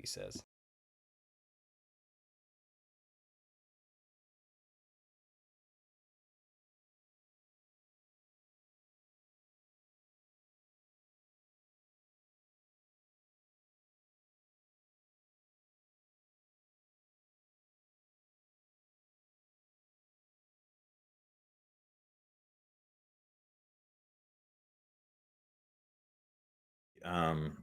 he says. Um,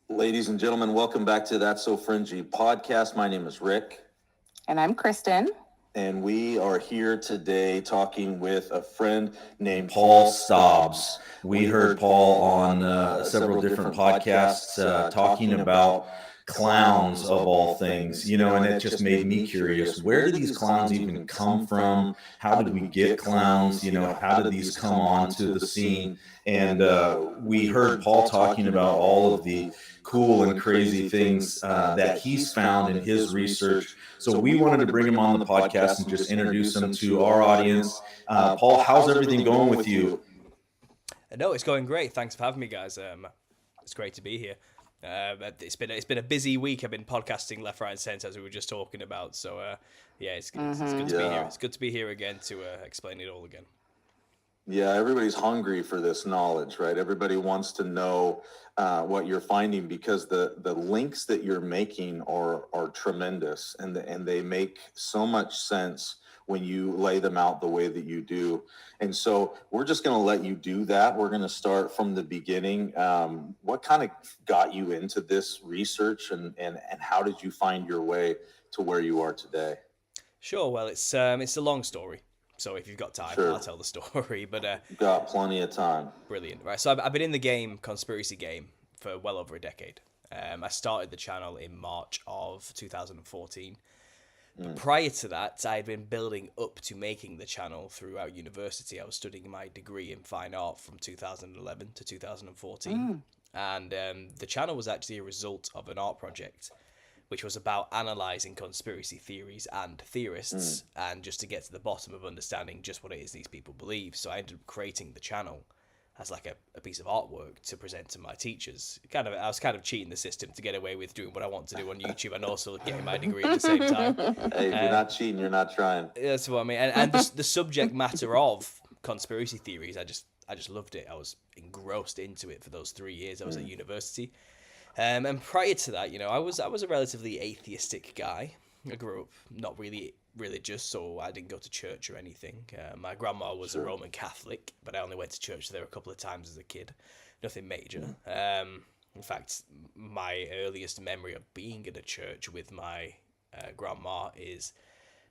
Ladies and gentlemen, welcome back to That's So Fringy podcast. My name is Rick. And I'm Kristen. And we are here today talking with a friend named Paul Stobbs. We heard Paul on several different podcasts talking about clowns of all things, and it just made me curious. Where did these clowns even come from? How did we get clowns? How did these come onto the scene? And we heard Paul talking about all of the cool and crazy things that he's found in his research. So we wanted to bring him on the podcast and just introduce him to our audience. Paul, how's everything going with you? No, it's going great. Thanks for having me, guys. It's great to be here. It's been a busy week. I've been podcasting left, right, and centre, as we were just talking about. So yeah, it's good to be here. It's good to be here again to explain it all again. Yeah, everybody's hungry for this knowledge, right? Everybody wants to know what you're finding, because the links that you're making are tremendous, and they make so much sense when you lay them out the way that you do. And so we're just going to let you do that. We're going to start from the beginning. What kind of got you into this research, and how did you find your way to where you are today? Sure. Well, it's a long story. So if you've got time, Sure. I'll tell the story. But got plenty of time. Brilliant. Right. So I've been in the conspiracy game, for well over a decade. I started the channel in March of 2014. But prior to that, I had been building up to making the channel throughout university. I was studying my degree in fine art from 2011 to 2014. And the channel was actually a result of an art project, which was about analysing conspiracy theories and theorists, and just to get to the bottom of understanding just what it is these people believe. So I ended up creating the channel as like a piece of artwork to present to my teachers. I was kind of cheating the system to get away with doing what I want to do on YouTube and also getting my degree at the same time. Hey, if you're not cheating, you're not trying. That's what I mean. And the subject matter of conspiracy theories, I just loved it. I was engrossed into it for those 3 years I was at university. And prior to that, I was a relatively atheistic guy. I grew up not really religious, so I didn't go to church or anything. My grandma was a Roman Catholic, but I only went to church there a couple of times as a kid. Nothing major. In fact, my earliest memory of being in a church with my grandma is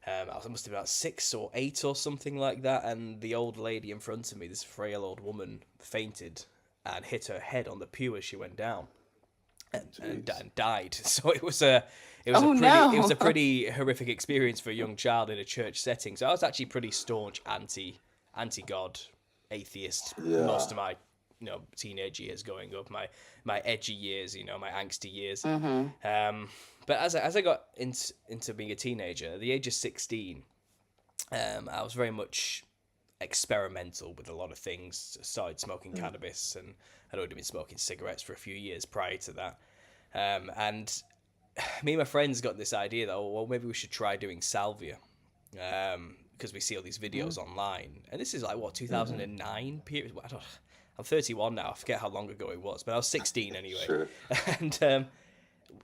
I must have been about 6 or 8 or something like that, and the old lady in front of me, this frail old woman, fainted and hit her head on the pew as she went down. and died. So it was a pretty horrific experience for a young child in a church setting. So I was actually pretty staunch anti-God, atheist most of my teenage years, growing up, my edgy years, my angsty years. But as I got into being a teenager, at the age of 16, I was very much experimental with a lot of things. Started smoking cannabis, and I'd already been smoking cigarettes for a few years prior to that. And me and my friends got this idea that, well, maybe we should try doing salvia, because we see all these videos online. And this is like, what, 2009 period? I'm 31 now. I forget how long ago it was, but I was 16 anyway. Sure. And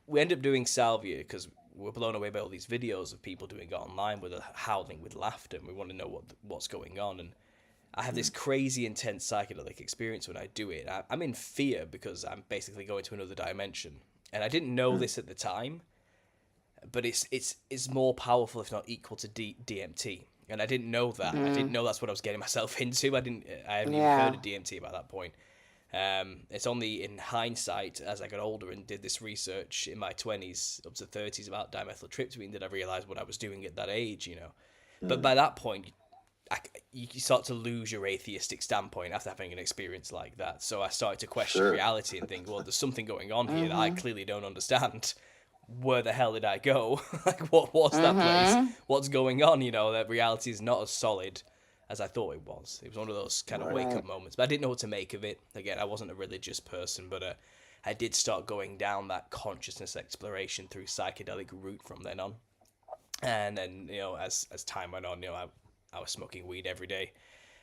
we ended up doing salvia because we were blown away by all these videos of people doing it online with howling with laughter, and we want to know what's going on. And I have this crazy intense psychedelic experience when I do it. I'm in fear because I'm basically going to another dimension, and I didn't know this at the time, but it's more powerful, if not equal to DMT. And I didn't know that. I didn't know that's what I was getting myself into. I hadn't even heard of DMT about that point. It's only in hindsight, as I got older and did this research in my 20s up to 30s about dimethyltryptamine, that I realized what I was doing at that age, But by that point, you start to lose your atheistic standpoint after having an experience like that. So I started to question reality and think, well, there's something going on here that I clearly don't understand. Where the hell did I go? Like, what was that place? What's going on? That reality is not as solid as I thought it was. It was one of those kind of wake-up moments. But I didn't know what to make of it. Again, I wasn't a religious person, but I did start going down that consciousness exploration through psychedelic route from then on. And then, as time went on, I was smoking weed every day.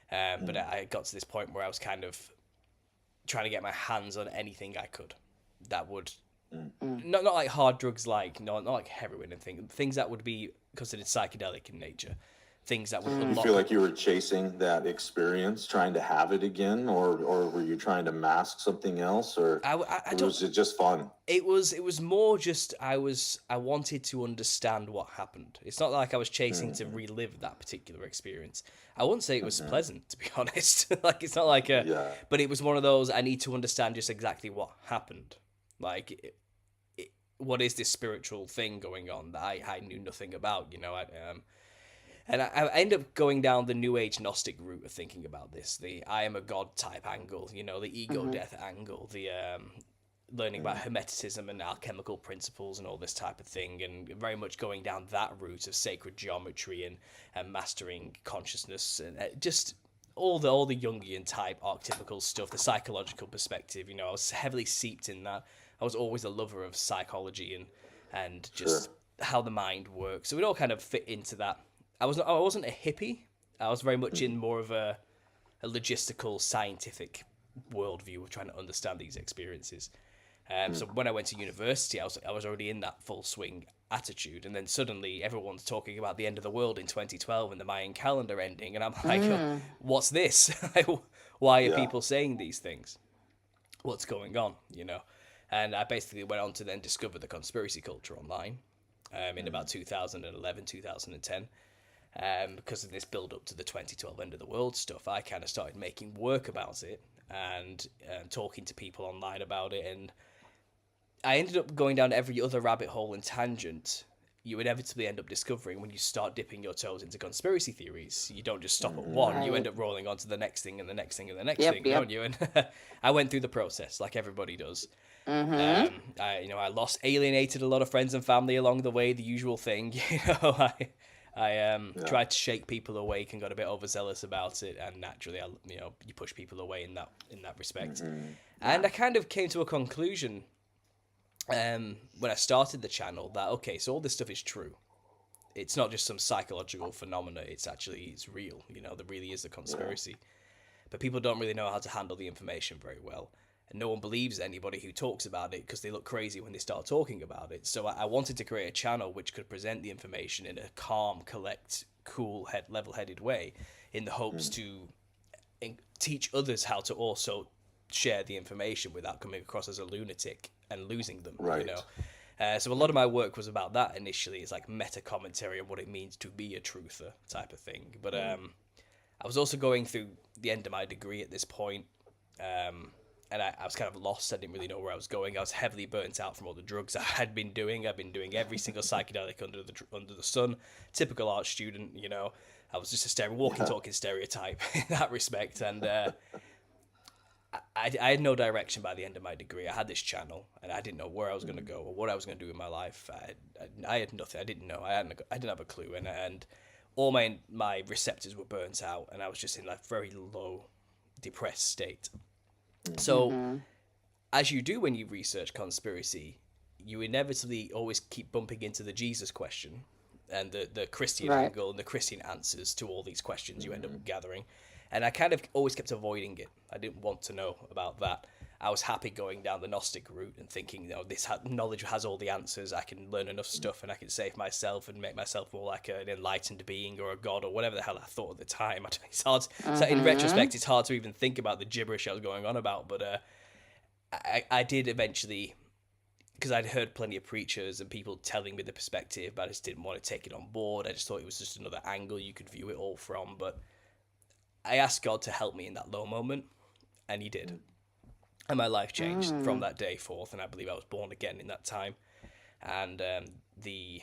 But I got to this point where I was kind of trying to get my hands on anything I could that would... Not like hard drugs, not like heroin and things that would be considered psychedelic in nature, things that would unlock. You feel like you were chasing that experience, trying to have it again, or were you trying to mask something else, or was it just fun? It was more just I wanted to understand what happened. It's not like I was chasing to relive that particular experience. I wouldn't say it was pleasant, to be honest. Like, it's not like but it was one of those, I need to understand just exactly what happened. Like, what is this spiritual thing going on that I knew nothing about, and I ended up going down the New Age Gnostic route of thinking about this, the I am a God type angle, the ego death angle, the learning about Hermeticism and alchemical principles and all this type of thing, and very much going down that route of sacred geometry and mastering consciousness, and just all the Jungian type archetypical stuff, the psychological perspective. I was heavily seeped in that. I was always a lover of psychology and just how the mind works. So it all kind of fit into that. I wasn't a hippie. I was very much in more of a logistical, scientific worldview of trying to understand these experiences. So when I went to university, I was already in that full swing attitude, and then suddenly everyone's talking about the end of the world in 2012 and the Mayan calendar ending, and I'm like, what's this? Why are people saying these things? What's going on? And I basically went on to then discover the conspiracy culture online in about 2011, 2010. Because of this build up to the 2012 end of the world stuff, I kind of started making work about it and talking to people online about it. And I ended up going down every other rabbit hole and tangent you inevitably end up discovering when you start dipping your toes into conspiracy theories. You don't just stop at one. Right. You end up rolling on to the next thing and the next thing and the next thing, don't you? And I went through the process like everybody does. I alienated a lot of friends and family along the way, the usual thing. I tried to shake people awake and got a bit overzealous about it, and naturally, you push people away in that respect. And I kind of came to a conclusion when I started the channel that, okay, so all this stuff is true. It's not just some psychological phenomena. It's real. There really is a conspiracy. But people don't really know how to handle the information very well. And no one believes anybody who talks about it because they look crazy when they start talking about it. So I wanted to create a channel which could present the information in a calm, cool, level-headed way, in the hopes to teach others how to also share the information without coming across as a lunatic and losing them. Right. So a lot of my work was about that initially. It's like meta commentary on what it means to be a truther type of thing. But I was also going through the end of my degree at this point. and I was kind of lost. I didn't really know where I was going. I was heavily burnt out from all the drugs I had been doing. I've been doing every single psychedelic under the sun. Typical art student, you know. I was just a walking, talking stereotype in that respect. And I had no direction by the end of my degree. I had this channel, and I didn't know where I was going to go or what I was going to do in my life. I had nothing. I didn't know. I didn't have a clue. And all my receptors were burnt out, and I was just in like very low, depressed state. So, as you do when you research conspiracy, you inevitably always keep bumping into the Jesus question and the Christian angle and the Christian answers to all these questions you end up gathering. And I kind of always kept avoiding it. I didn't want to know about that. I was happy going down the Gnostic route and thinking, you know, knowledge has all the answers. I can learn enough stuff and I can save myself and make myself more like an enlightened being or a god or whatever the hell I thought at the time. It's hard. So in retrospect, it's hard to even think about the gibberish I was going on about. But I did eventually, because I'd heard plenty of preachers and people telling me the perspective, but I just didn't want to take it on board. I just thought it was just another angle you could view it all from. But I asked God to help me in that low moment, and he did. And my life changed from that day forth, and I believe I was born again in that time. And the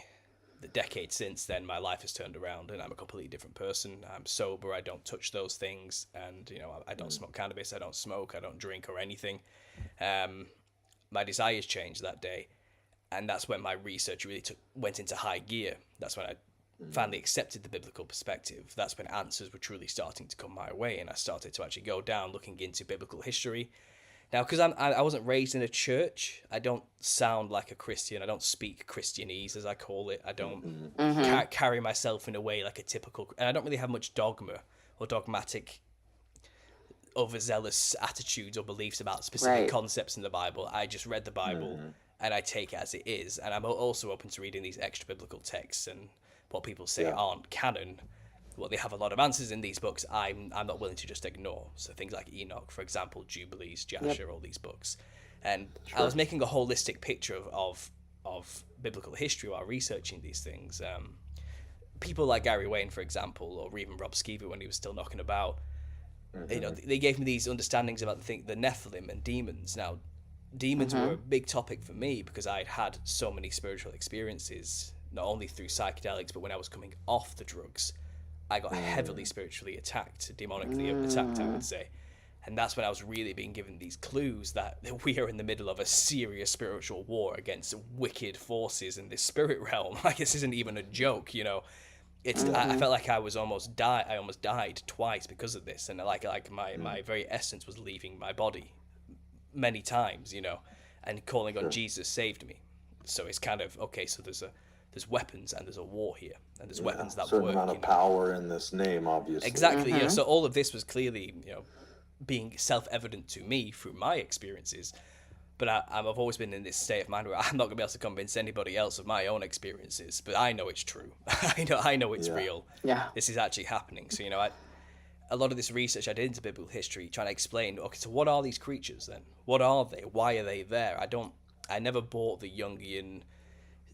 decade since then, my life has turned around, and I'm a completely different person. I'm sober. I don't touch those things, and you know, I don't smoke cannabis. I don't smoke. I don't drink or anything. My desires changed that day, and that's when my research really went into high gear. That's when I finally accepted the biblical perspective. That's when answers were truly starting to come my way, and I started to actually go down looking into biblical history. Now, because I wasn't raised in a church, I don't sound like a Christian. I don't speak Christianese, as I call it. I don't carry myself in a way like a typical... And I don't really have much dogma or dogmatic, overzealous attitudes or beliefs about specific concepts in the Bible. I just read the Bible, and I take it as it is. And I'm also open to reading these extra biblical texts and what people say aren't canon. Well, they have a lot of answers in these books I'm not willing to just ignore. So things like Enoch, for example, Jubilees, Jasher, all these books. And I was making a holistic picture of biblical history while researching these things. People like Gary Wayne, for example, or even Rob Skeever when he was still knocking about, you know, they gave me these understandings about the Nephilim and demons. Now, demons were a big topic for me because I'd had so many spiritual experiences, not only through psychedelics, but when I was coming off the drugs. I got heavily spiritually attacked, demonically attacked, I would say. And that's when I was really being given these clues that we are in the middle of a serious spiritual war against wicked forces in this spirit realm. Like, this isn't even a joke, you know. I felt like I almost died twice because of this. And like my very essence was leaving my body many times, you know. And calling on Jesus saved me. So it's kind of, okay, so there's weapons and there's a war here, and there's weapons that work. Amount of power in this name, obviously. Exactly. Yeah. So all of this was clearly, you know, being self-evident to me through my experiences. But I've always been in this state of mind where I'm not going to be able to convince anybody else of my own experiences. But I know it's true. I know it's real. Yeah. This is actually happening. So, you know, a lot of this research I did into biblical history, trying to explain, okay, so what are these creatures then? What are they? Why are they there? I never bought the Jungian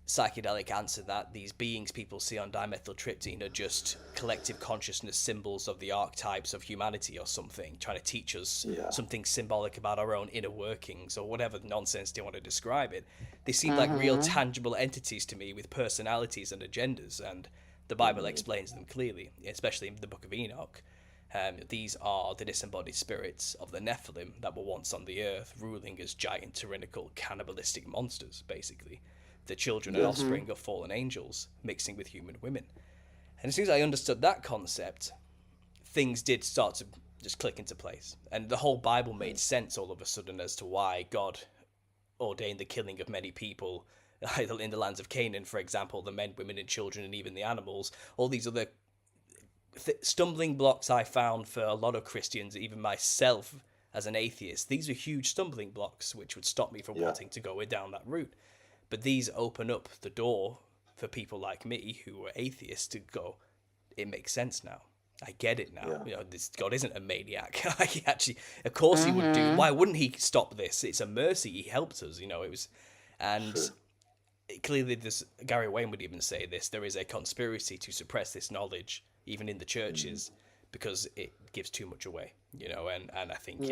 psychedelic answer that these beings people see on dimethyltryptamine are just collective consciousness symbols of the archetypes of humanity or something, trying to teach us something symbolic about our own inner workings or whatever nonsense they want to describe it. They seem like real tangible entities to me with personalities and agendas, and the Bible explains them clearly, especially in the book of Enoch. These are the disembodied spirits of the Nephilim that were once on the earth, ruling as giant tyrannical cannibalistic monsters, basically. The children and offspring of fallen angels mixing with human women. And as soon as I understood that concept, things did start to just click into place. And the whole Bible made sense all of a sudden as to why God ordained the killing of many people in the lands of Canaan, for example, the men, women, and children, and even the animals. All these other stumbling blocks I found for a lot of Christians, even myself as an atheist. These are huge stumbling blocks which would stop me from wanting to go down that route. But these open up the door for people like me who are atheists to go, it makes sense now. I get it now. Yeah. You know, this God isn't a maniac. He actually, of course he would do. Why wouldn't he stop this? It's a mercy. He helped us, you know. It was, and clearly Gary Wayne would even say this, there is a conspiracy to suppress this knowledge, even in the churches, because it gives too much away, you know, and I think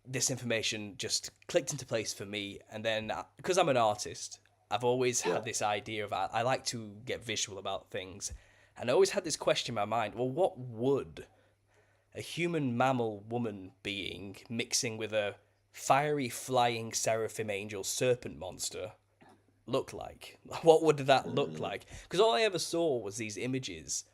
this information just clicked into place for me. And then, because I'm an artist, I've always had this idea of, I like to get visual about things. And I always had this question in my mind, well, what would a human mammal woman being mixing with a fiery flying seraphim angel serpent monster look like? What would that look like? Because all I ever saw was these images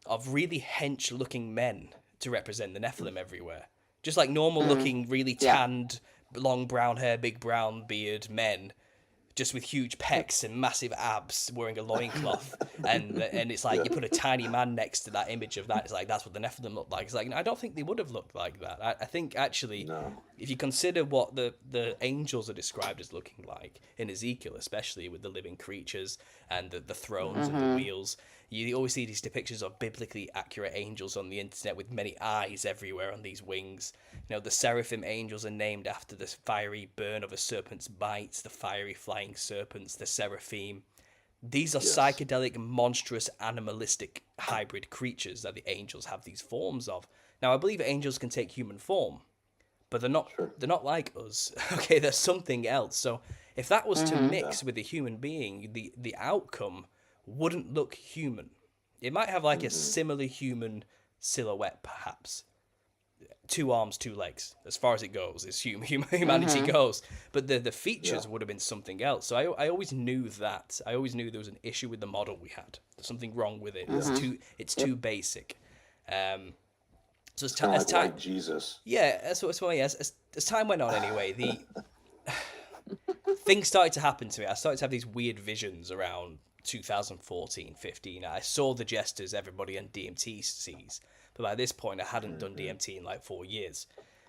of really hench looking men to represent the Nephilim everywhere. Just like normal looking, really tanned, long brown hair, big brown beard men, just with huge pecs and massive abs, wearing a loincloth. and it's like, you put a tiny man next to that image of that, it's like, that's what the Nephilim look like. It's like, I don't think they would have looked like that. I think actually, if you consider what the angels are described as looking like, in Ezekiel especially, with the living creatures and the thrones and the wheels, you always see these depictions of biblically accurate angels on the internet with many eyes everywhere on these wings. You know, the seraphim angels are named after the fiery burn of a serpent's bite, the fiery flying serpents, the seraphim. These are psychedelic, monstrous, animalistic hybrid creatures that the angels have these forms of. Now, I believe angels can take human form, but they're not like us. Okay, they're something else. So if that was to mix with a human being, the outcome wouldn't look human. It might have like a similar human silhouette, perhaps. 2 arms, 2 legs, as far as it goes, as humanity goes. But the features would have been something else. So I always knew that. I always knew there was an issue with the model we had. There's something wrong with it. It's too basic. So as time, like Jesus. Yeah, as time went on, anyway, the things started to happen to me. I started to have these weird visions around 2014, 15. I saw the jesters everybody on DMT sees, but by this point I hadn't done DMT in like 4 years.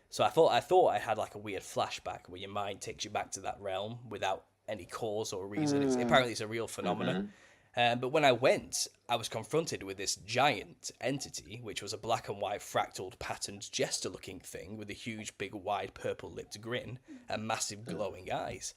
So I thought I had like a weird flashback where your mind takes you back to that realm without any cause or reason. Apparently it's a real phenomenon. But when I went, I was confronted with this giant entity, which was a black and white fractaled patterned jester looking thing with a huge big wide purple lipped grin and massive glowing eyes.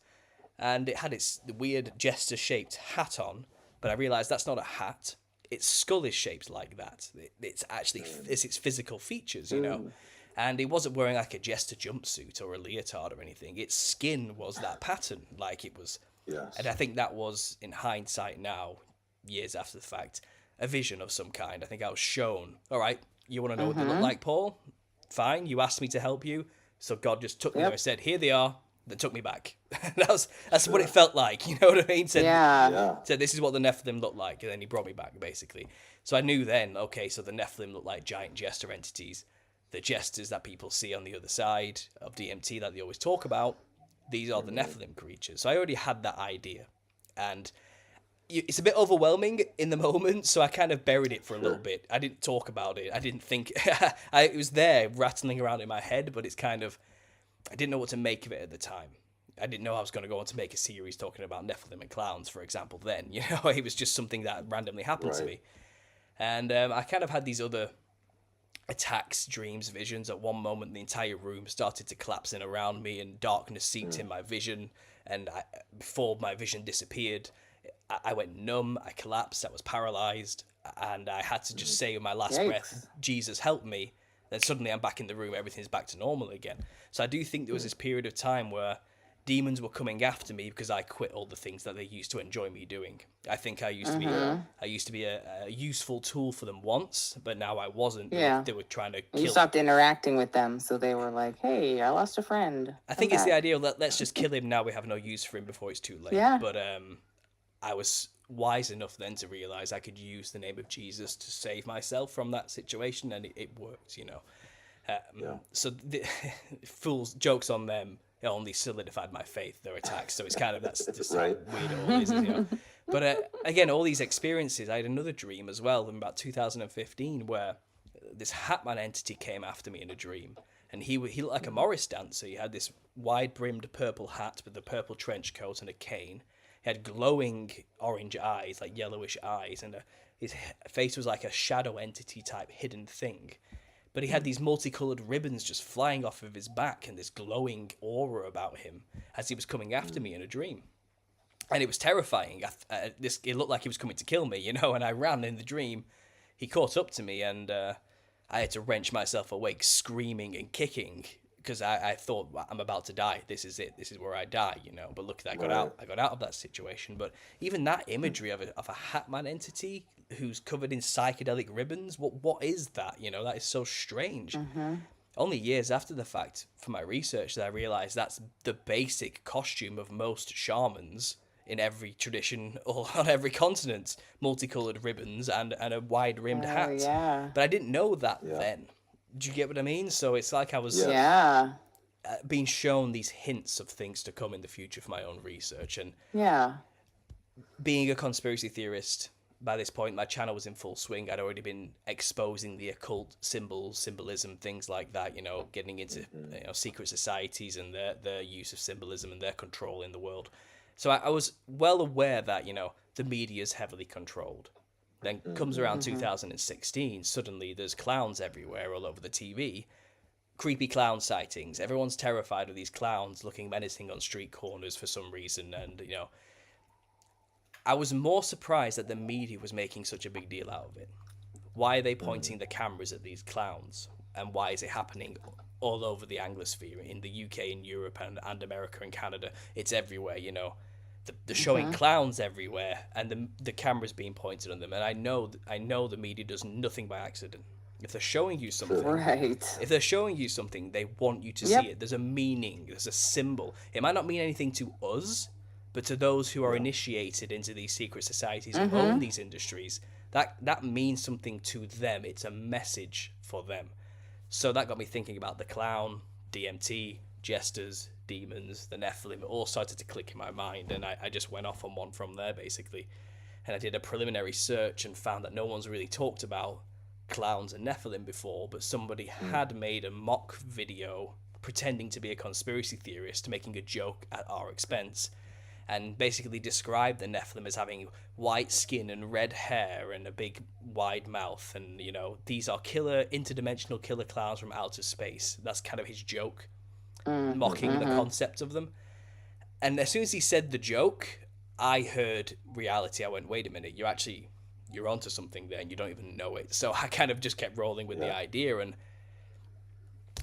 And it had its weird jester-shaped hat on, but I realised that's not a hat. Its skull is shaped like that. It's actually its physical features, you know. And it wasn't wearing like a jester jumpsuit or a leotard or anything. Its skin was that pattern, like it was. Yes. And I think that was, in hindsight now, years after the fact, a vision of some kind. I think I was shown, all right, you want to know what they look like, Paul? Fine, you asked me to help you. So God just took me there and said, here they are. Then took me back. That's what it felt like, you know what I mean? Said this is what the Nephilim looked like, and then he brought me back, basically. So I knew then, okay, so the Nephilim look like giant jester entities. The jesters that people see on the other side of DMT that they always talk about, these are the Nephilim creatures. So I already had that idea. And it's a bit overwhelming in the moment, so I kind of buried it for a little bit. I didn't talk about it. I didn't think... it was there, rattling around in my head, but it's kind of... I didn't know what to make of it at the time. I didn't know I was going to go on to make a series talking about Nephilim and clowns, for example, then. You know, it was just something that randomly happened to me. And I kind of had these other attacks, dreams, visions. At one moment, the entire room started to collapse in around me and darkness seeped in my vision. And before my vision disappeared, I went numb, I collapsed, I was paralyzed, and I had to just say with my last breath, Jesus, help me. Then suddenly I'm back in the room, everything's back to normal again. So I do think there was this period of time where demons were coming after me because I quit all the things that they used to enjoy me doing. I think I used to be a useful tool for them once, but now I wasn't. Yeah. They were trying to kill. You stopped interacting with them, so they were like, hey, I lost a friend. I think it's the idea of let's just kill him now, we have no use for him before it's too late. Yeah. But I was wise enough then to realize I could use the name of Jesus to save myself from that situation, and it worked, you know. So fools, jokes on them, it only solidified my faith, their attacks. So it's kind of, that's just how weird it all is, you know. But again, all these experiences, I had another dream as well in about 2015 where this Hatman entity came after me in a dream. And he looked like a Morris dancer. He had this wide-brimmed purple hat with a purple trench coat and a cane. He had glowing orange eyes, like yellowish eyes, and his face was like a shadow entity type hidden thing. But he had these multicolored ribbons just flying off of his back and this glowing aura about him as he was coming after me in a dream. And it was terrifying. It looked like he was coming to kill me, you know, and I ran in the dream. He caught up to me and I had to wrench myself awake screaming and kicking because I thought, well, I'm about to die. This is it. This is where I die, you know. But look, I got Right. out. I got out of that situation. But even that imagery of a Hat Man entity who's covered in psychedelic ribbons, what is that? You know, that is so strange. Only years after the fact, for my research, that I realized that's the basic costume of most shamans in every tradition or on every continent. Multicolored ribbons and a wide-rimmed Oh, hat. yeah. But I didn't know that Yeah. then. Do you get what I mean? So it's like I was Yeah. Yeah. being shown these hints of things to come in the future for my own research. And Yeah. being a conspiracy theorist, by this point, my channel was in full swing. I'd already been exposing the occult symbolism, things like that, you know, getting into secret societies and their use of symbolism and their control in the world. So I was well aware that, you know, the media is heavily controlled. Then comes around 2016, suddenly there's clowns everywhere all over the TV. Creepy clown sightings. Everyone's terrified of these clowns looking menacing on street corners for some reason. And, you know, I was more surprised that the media was making such a big deal out of it. Why are they pointing the cameras at these clowns? And why is it happening all over the Anglosphere, in the UK and Europe and America and Canada? It's everywhere, you know. They're showing clowns everywhere, and the camera's being pointed on them. And I know the media does nothing by accident. If they're showing you something, Right. if they're showing you something, they want you to Yep. see it. There's a meaning. There's a symbol. It might not mean anything to us, but to those who are initiated into these secret societies who own these industries, that means something to them. It's a message for them. So that got me thinking about the clown, DMT, jesters, demons, the Nephilim. It all started to click in my mind, and I just went off on one from there, basically. And I did a preliminary search and found that no one's really talked about clowns and Nephilim before, but somebody had made a mock video pretending to be a conspiracy theorist, making a joke at our expense, and basically described the Nephilim as having white skin and red hair and a big wide mouth, and, you know, these are interdimensional killer clowns from outer space. That's kind of his joke, mocking the concept of them. And as soon as he said the joke, I heard reality. I went, wait a minute, you're onto something there and you don't even know it. So I kind of just kept rolling with the idea, and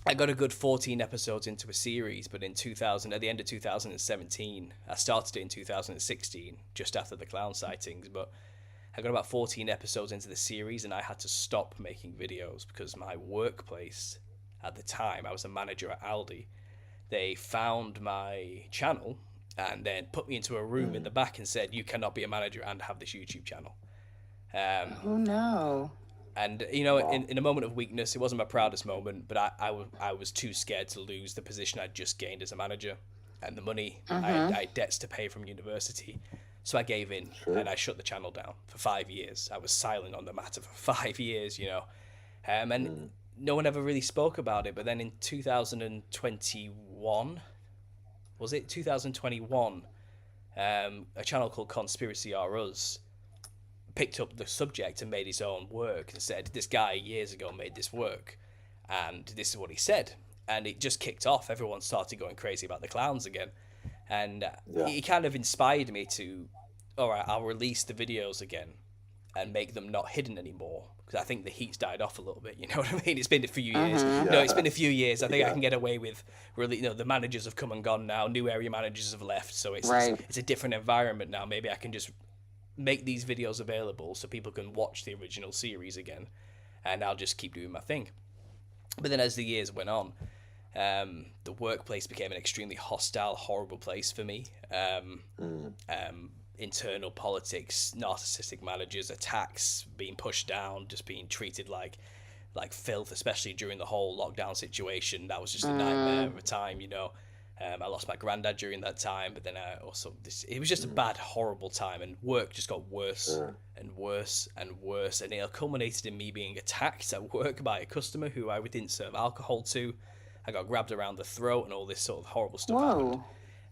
I got a good 14 episodes into a series, but at the end of 2017, I started it in 2016, just after the clown sightings, but I got about 14 episodes into the series and I had to stop making videos because my workplace at the time, I was a manager at Aldi, they found my channel and then put me into a room in the back and said, you cannot be a manager and have this YouTube channel. Oh no. And, you know, in a moment of weakness, it wasn't my proudest moment, but I was too scared to lose the position I'd just gained as a manager and the money. I had debts to pay from university. So I gave in and I shut the channel down for 5 years. I was silent on the matter for 5 years, you know. And no one ever really spoke about it. But then in 2021, was it 2021, a channel called Conspiracy R Us picked up the subject and made his own work and said, this guy years ago made this work and this is what he said, and it just kicked off. Everyone started going crazy about the clowns again, and it kind of inspired me to, all right, I'll release the videos again and make them not hidden anymore, because I think the heat's died off a little bit, you know what I mean? It's been a few years. No, it's been a few years. I think I can get away with really, you know, the managers have come and gone now, new area managers have left, so it's a different environment now. Maybe I can just make these videos available so people can watch the original series again, and I'll just keep doing my thing. But then as the years went on, the workplace became an extremely hostile, horrible place for me. Internal politics, narcissistic managers, attacks, being pushed down, just being treated like filth, especially during the whole lockdown situation. That was just a nightmare of a time, you know. I lost my granddad during that time, but then it was just a bad, horrible time, and work just got worse and worse and worse, and it culminated in me being attacked at work by a customer who I didn't serve alcohol to. I got grabbed around the throat and all this sort of horrible stuff happened.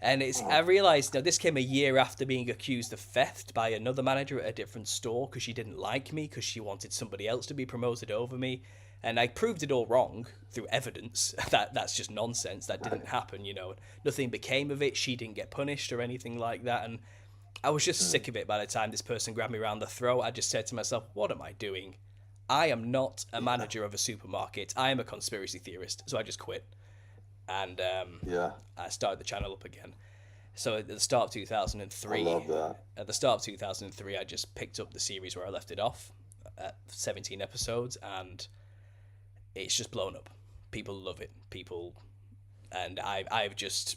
And I realised, this came a year after being accused of theft by another manager at a different store because she didn't like me, because she wanted somebody else to be promoted over me. And I proved it all wrong through evidence. That's just nonsense. That didn't happen, you know. Nothing became of it. She didn't get punished or anything like that. And I was just sick of it by the time this person grabbed me around the throat. I just said to myself, what am I doing? I am not a manager of a supermarket. I am a conspiracy theorist. So I just quit. and Yeah. I started the channel up again. So at the start of 2003, I love that. At the start of 2003, I just picked up the series where I left it off at 17 episodes, and it's just blown up. People love it. And I've just,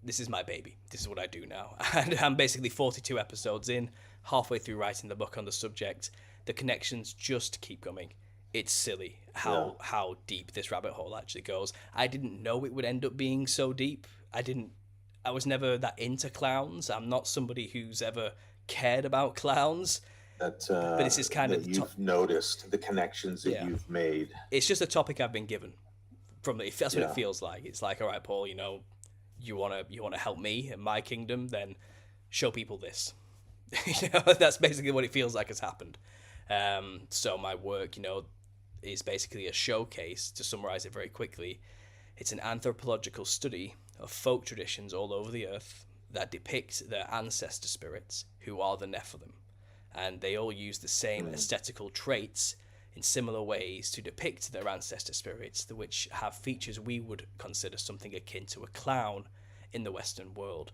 this is my baby. This is what I do now. And I'm basically 42 episodes in, halfway through writing the book on the subject. The connections just keep coming. It's silly how deep this rabbit hole actually goes. I didn't know it would end up being so deep. I was never that into clowns. I'm not somebody who's ever cared about clowns. But this is kind of you've noticed the connections that you've made. It's just a topic I've been given. That's what it feels like. It's like, all right, Paul, you wanna help me in my kingdom, then show people this. That's basically what it feels like has happened. So my work, is basically a showcase. To summarize it very quickly, it's an anthropological study of folk traditions all over the earth that depict their ancestor spirits, who are the Nephilim, and they all use the same aesthetical traits in similar ways to depict their ancestor spirits, which have features we would consider something akin to a clown in the Western world.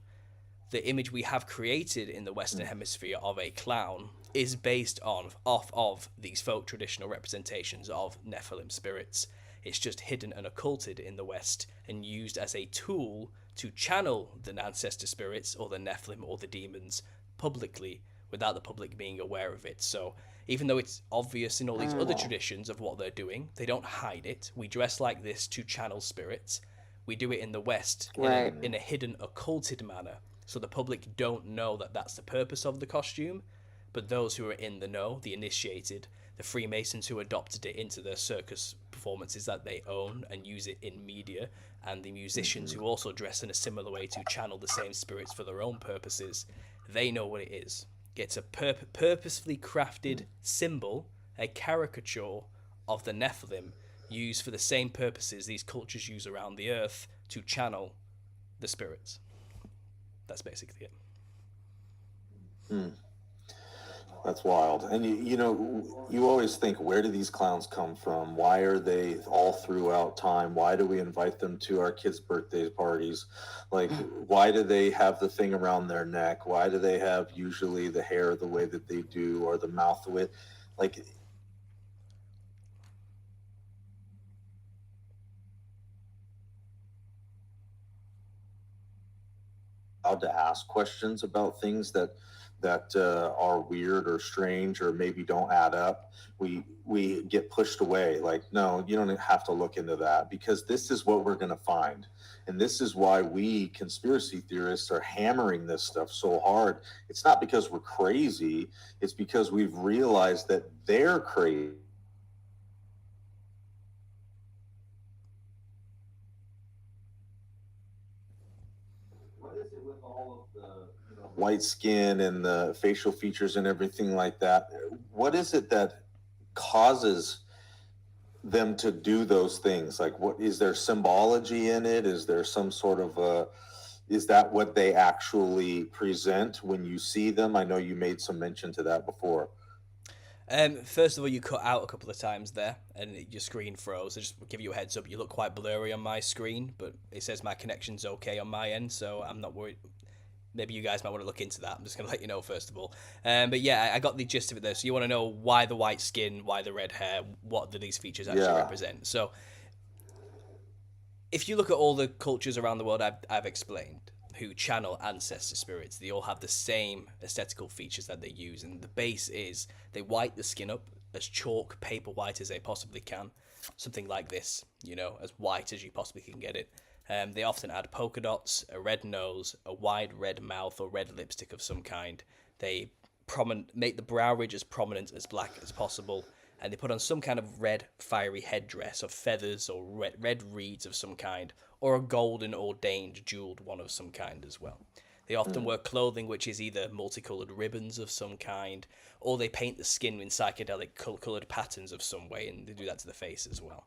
The image we have created in the Western Hemisphere of a clown is based off of these folk traditional representations of Nephilim spirits. It's just hidden and occulted in the West and used as a tool to channel the ancestor spirits or the Nephilim or the demons publicly without the public being aware of it. So even though it's obvious in all these other traditions of what they're doing, they don't hide it. We dress like this to channel spirits. We do it in the West in a hidden, occulted manner. So the public don't know that that's the purpose of the costume, but those who are in the know, the initiated, the Freemasons who adopted it into their circus performances that they own and use it in media, and the musicians who also dress in a similar way to channel the same spirits for their own purposes, they know what it is. It's a purposefully crafted symbol, a caricature of the Nephilim, used for the same purposes these cultures use around the earth to channel the spirits. That's basically it. That's wild. And you always think, where do these clowns come from? Why are they all throughout time? Why do we invite them to our kids' birthday parties? Like, why do they have the thing around their neck? Why do they have usually the hair the way that they do, or the mouth the way, like, allowed to ask questions about things that are weird or strange or maybe don't add up. We get pushed away. Like, no, you don't have to look into that, because this is what we're going to find. And this is why we conspiracy theorists are hammering this stuff so hard. It's not because we're crazy. It's because we've realized that they're crazy. White skin and the facial features and everything like that. What is it that causes them to do those things? Like, what is there symbology in it? Is there some sort of is that what they actually present when you see them? I know you made some mention to that before. First of all, you cut out a couple of times there, and your screen froze. I just give you a heads up. You look quite blurry on my screen, but it says my connection's okay on my end, so I'm not worried. Maybe you guys might want to look into that. I'm just going to let you know first of all. But yeah, I got the gist of it there. So you want to know why the white skin, why the red hair, what do these features actually represent? So if you look at all the cultures around the world I've explained, who channel ancestor spirits, they all have the same aesthetical features that they use. And the base is they white the skin up as chalk, paper white as they possibly can. Something like this, as white as you possibly can get it. They often add polka dots, a red nose, a wide red mouth or red lipstick of some kind. They make the brow ridge as prominent as black as possible, and they put on some kind of red fiery headdress of feathers or red reeds of some kind, or a golden ordained jeweled one of some kind as well. They often wear clothing which is either multicolored ribbons of some kind, or they paint the skin in psychedelic colored patterns of some way, and they do that to the face as well.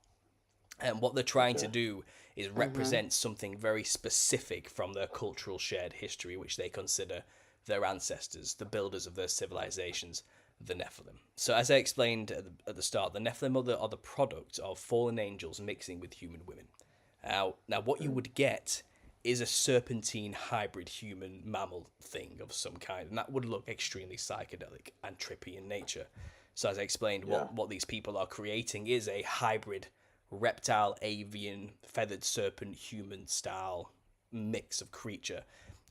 And what they're trying to do is represent something very specific from their cultural shared history, which they consider their ancestors, the builders of their civilizations, the Nephilim. So as I explained at the start, the Nephilim are the product of fallen angels mixing with human women. Now what you would get is a serpentine hybrid human mammal thing of some kind, and that would look extremely psychedelic and trippy in nature. So as I explained, what these people are creating is a hybrid reptile, avian, feathered serpent, human style mix of creature.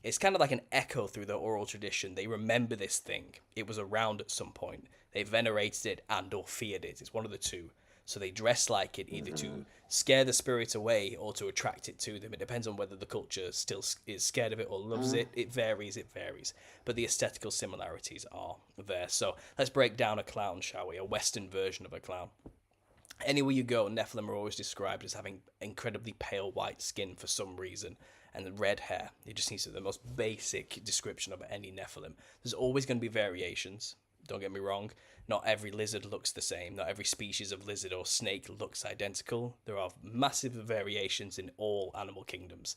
It's kind of like an echo through the oral tradition. They remember this thing. It was around at some point. They venerated it and or feared it. It's one of the two. So they dress like it, either to scare the spirit away or to attract it to them. It depends on whether the culture still is scared of it or loves it. It varies. But the aesthetical similarities are there. So let's break down a clown, shall we? A Western version of a clown. Anywhere you go, Nephilim are always described as having incredibly pale white skin for some reason, and red hair. It just seems to be the most basic description of any Nephilim. There's always going to be variations. Don't get me wrong. Not every lizard looks the same. Not every species of lizard or snake looks identical. There are massive variations in all animal kingdoms.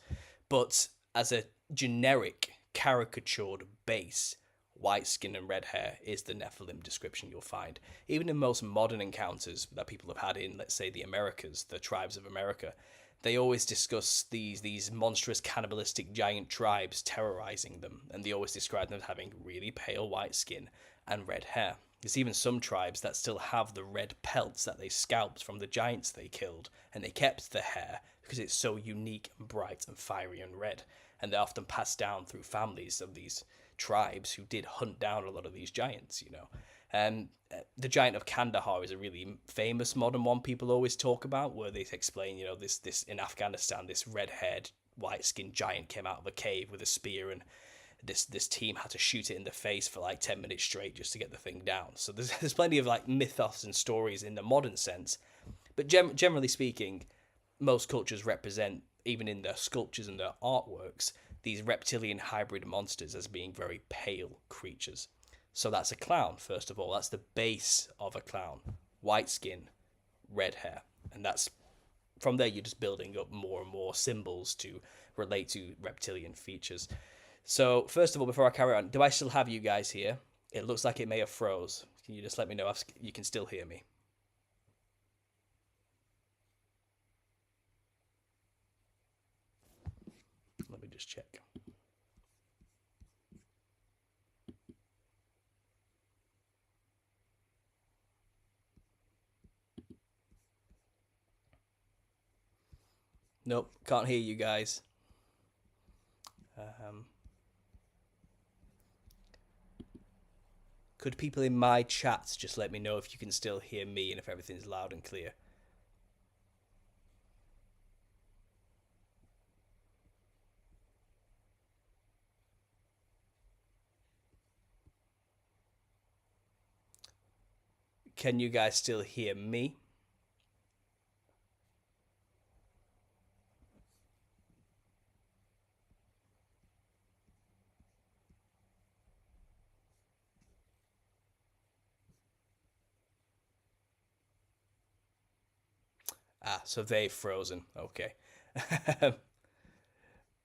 But as a generic, caricatured base, white skin and red hair is the Nephilim description you'll find. Even in most modern encounters that people have had in, let's say, the Americas, the tribes of America, they always discuss these monstrous cannibalistic giant tribes terrorizing them, and they always describe them as having really pale white skin and red hair. There's even some tribes that still have the red pelts that they scalped from the giants they killed, and they kept the hair because it's so unique and bright and fiery and red, and they're often passed down through families of these tribes who did hunt down a lot of these giants, you know. And the giant of Kandahar is a really famous modern one people always talk about, where they explain, you know, this in Afghanistan, this red-haired, white-skinned giant came out of a cave with a spear, and this team had to shoot it in the face for like 10 minutes straight just to get the thing down. So there's plenty of like mythos and stories in the modern sense, but generally speaking, most cultures represent, even in their sculptures and their artworks, these reptilian hybrid monsters as being very pale creatures. So that's a clown, first of all. That's the base of a clown. White skin, red hair. And that's, from there, you're just building up more and more symbols to relate to reptilian features. So, first of all, before I carry on, do I still have you guys here? It looks like it may have froze. Can you just let me know if you can still hear me? Let me just check. Nope, can't hear you guys. Could people in my chats just let me know if you can still hear me and if everything's loud and clear? Can you guys still hear me? Ah, so they've frozen. Okay.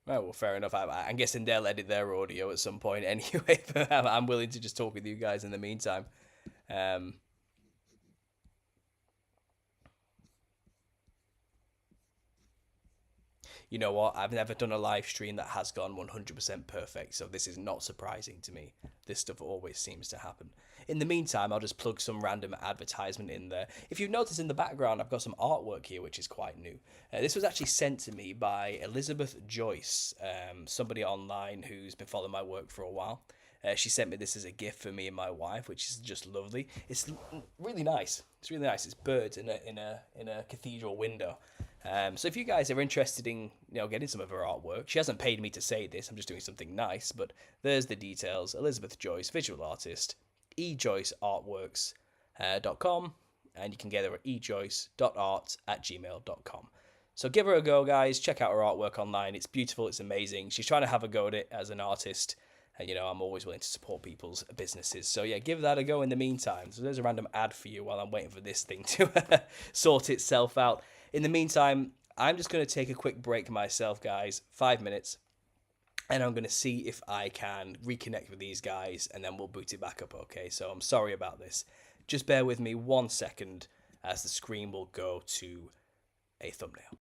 Well, fair enough. I'm guessing they'll edit their audio at some point anyway, but I'm willing to just talk with you guys in the meantime. You know what? I've never done a live stream that has gone 100% perfect, so this is not surprising to me. This stuff always seems to happen. In the meantime, I'll just plug some random advertisement in there. If you've noticed in the background, I've got some artwork here, which is quite new. This was actually sent to me by Elizabeth Joyce, somebody online who's been following my work for a while. She sent me this as a gift for me and my wife, which is just lovely. It's really nice. It's really nice. It's birds in a cathedral window. So if you guys are interested in getting some of her artwork, she hasn't paid me to say this. I'm just doing something nice, but there's the details. Elizabeth Joyce, visual artist, ejoyceartworks.com, and you can get her at ejoyce.art@gmail.com. So give her a go, guys. Check out her artwork online. It's beautiful. It's amazing. She's trying to have a go at it as an artist. And, I'm always willing to support people's businesses. So, yeah, give that a go in the meantime. So there's a random ad for you while I'm waiting for this thing to sort itself out. In the meantime, I'm just going to take a quick break myself, guys. 5 minutes. And I'm going to see if I can reconnect with these guys. And then we'll boot it back up, okay? So I'm sorry about this. Just bear with me 1 second as the screen will go to a thumbnail.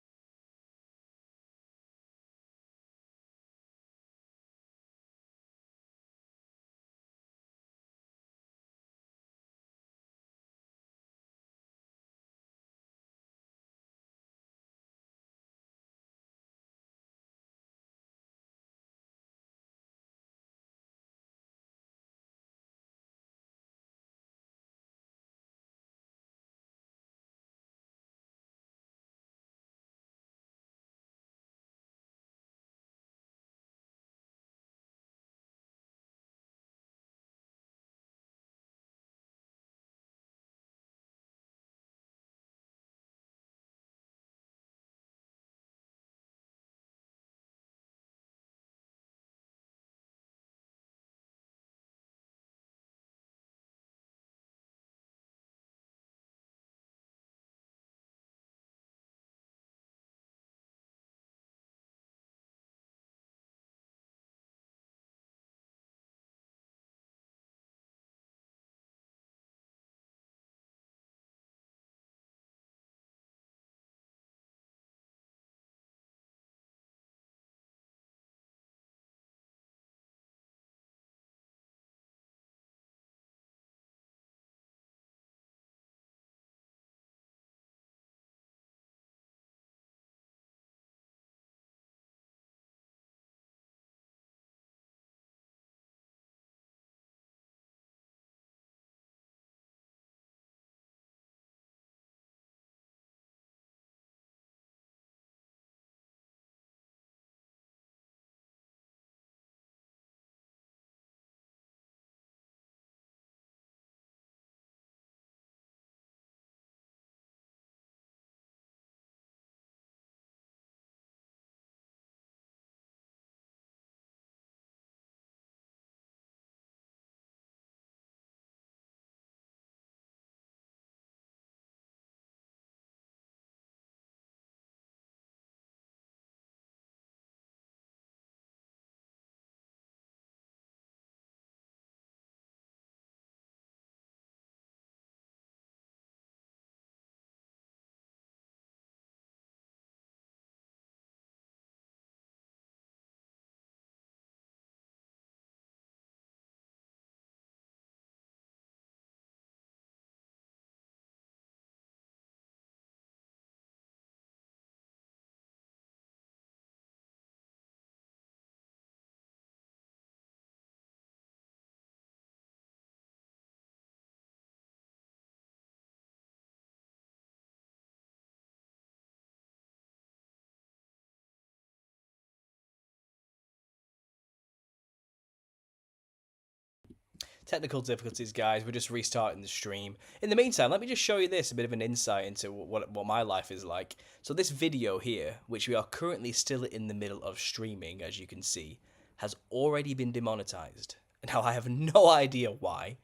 Technical difficulties, guys. We're just restarting the stream. In the meantime, let me just show you this, a bit of an insight into what my life is like. So this video here, which we are currently still in the middle of streaming, as you can see, has already been demonetized. Now, I have no idea why.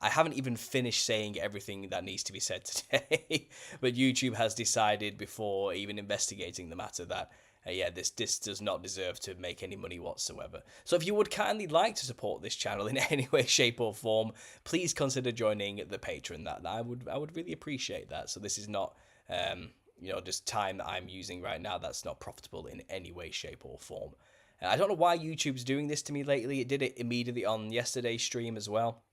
I haven't even finished saying everything that needs to be said today, but YouTube has decided before even investigating the matter that yeah, this does not deserve to make any money whatsoever. So if you would kindly like to support this channel in any way, shape, or form, please consider joining the Patreon. That I would really appreciate that. So this is not just time that I'm using right now that's not profitable in any way, shape, or form. I don't know why YouTube's doing this to me lately. It did it immediately on yesterday's stream as well.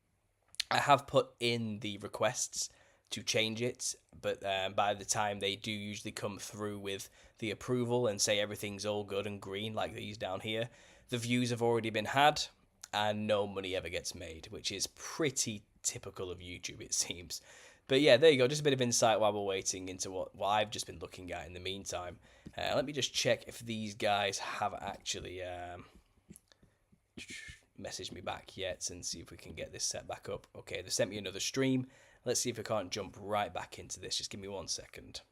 I have put in the requests to change it, but by the time they do usually come through with the approval and say everything's all good and green like these down here, the views have already been had and no money ever gets made, which is pretty typical of YouTube, it seems. But yeah, there you go, just a bit of insight while we're waiting into what I've just been looking at in the meantime. Let me just check if these guys have actually messaged me back yet and see if we can get this set back up. Okay, they sent me another stream. Let's see if we can't jump right back into this. Just give me 1 second.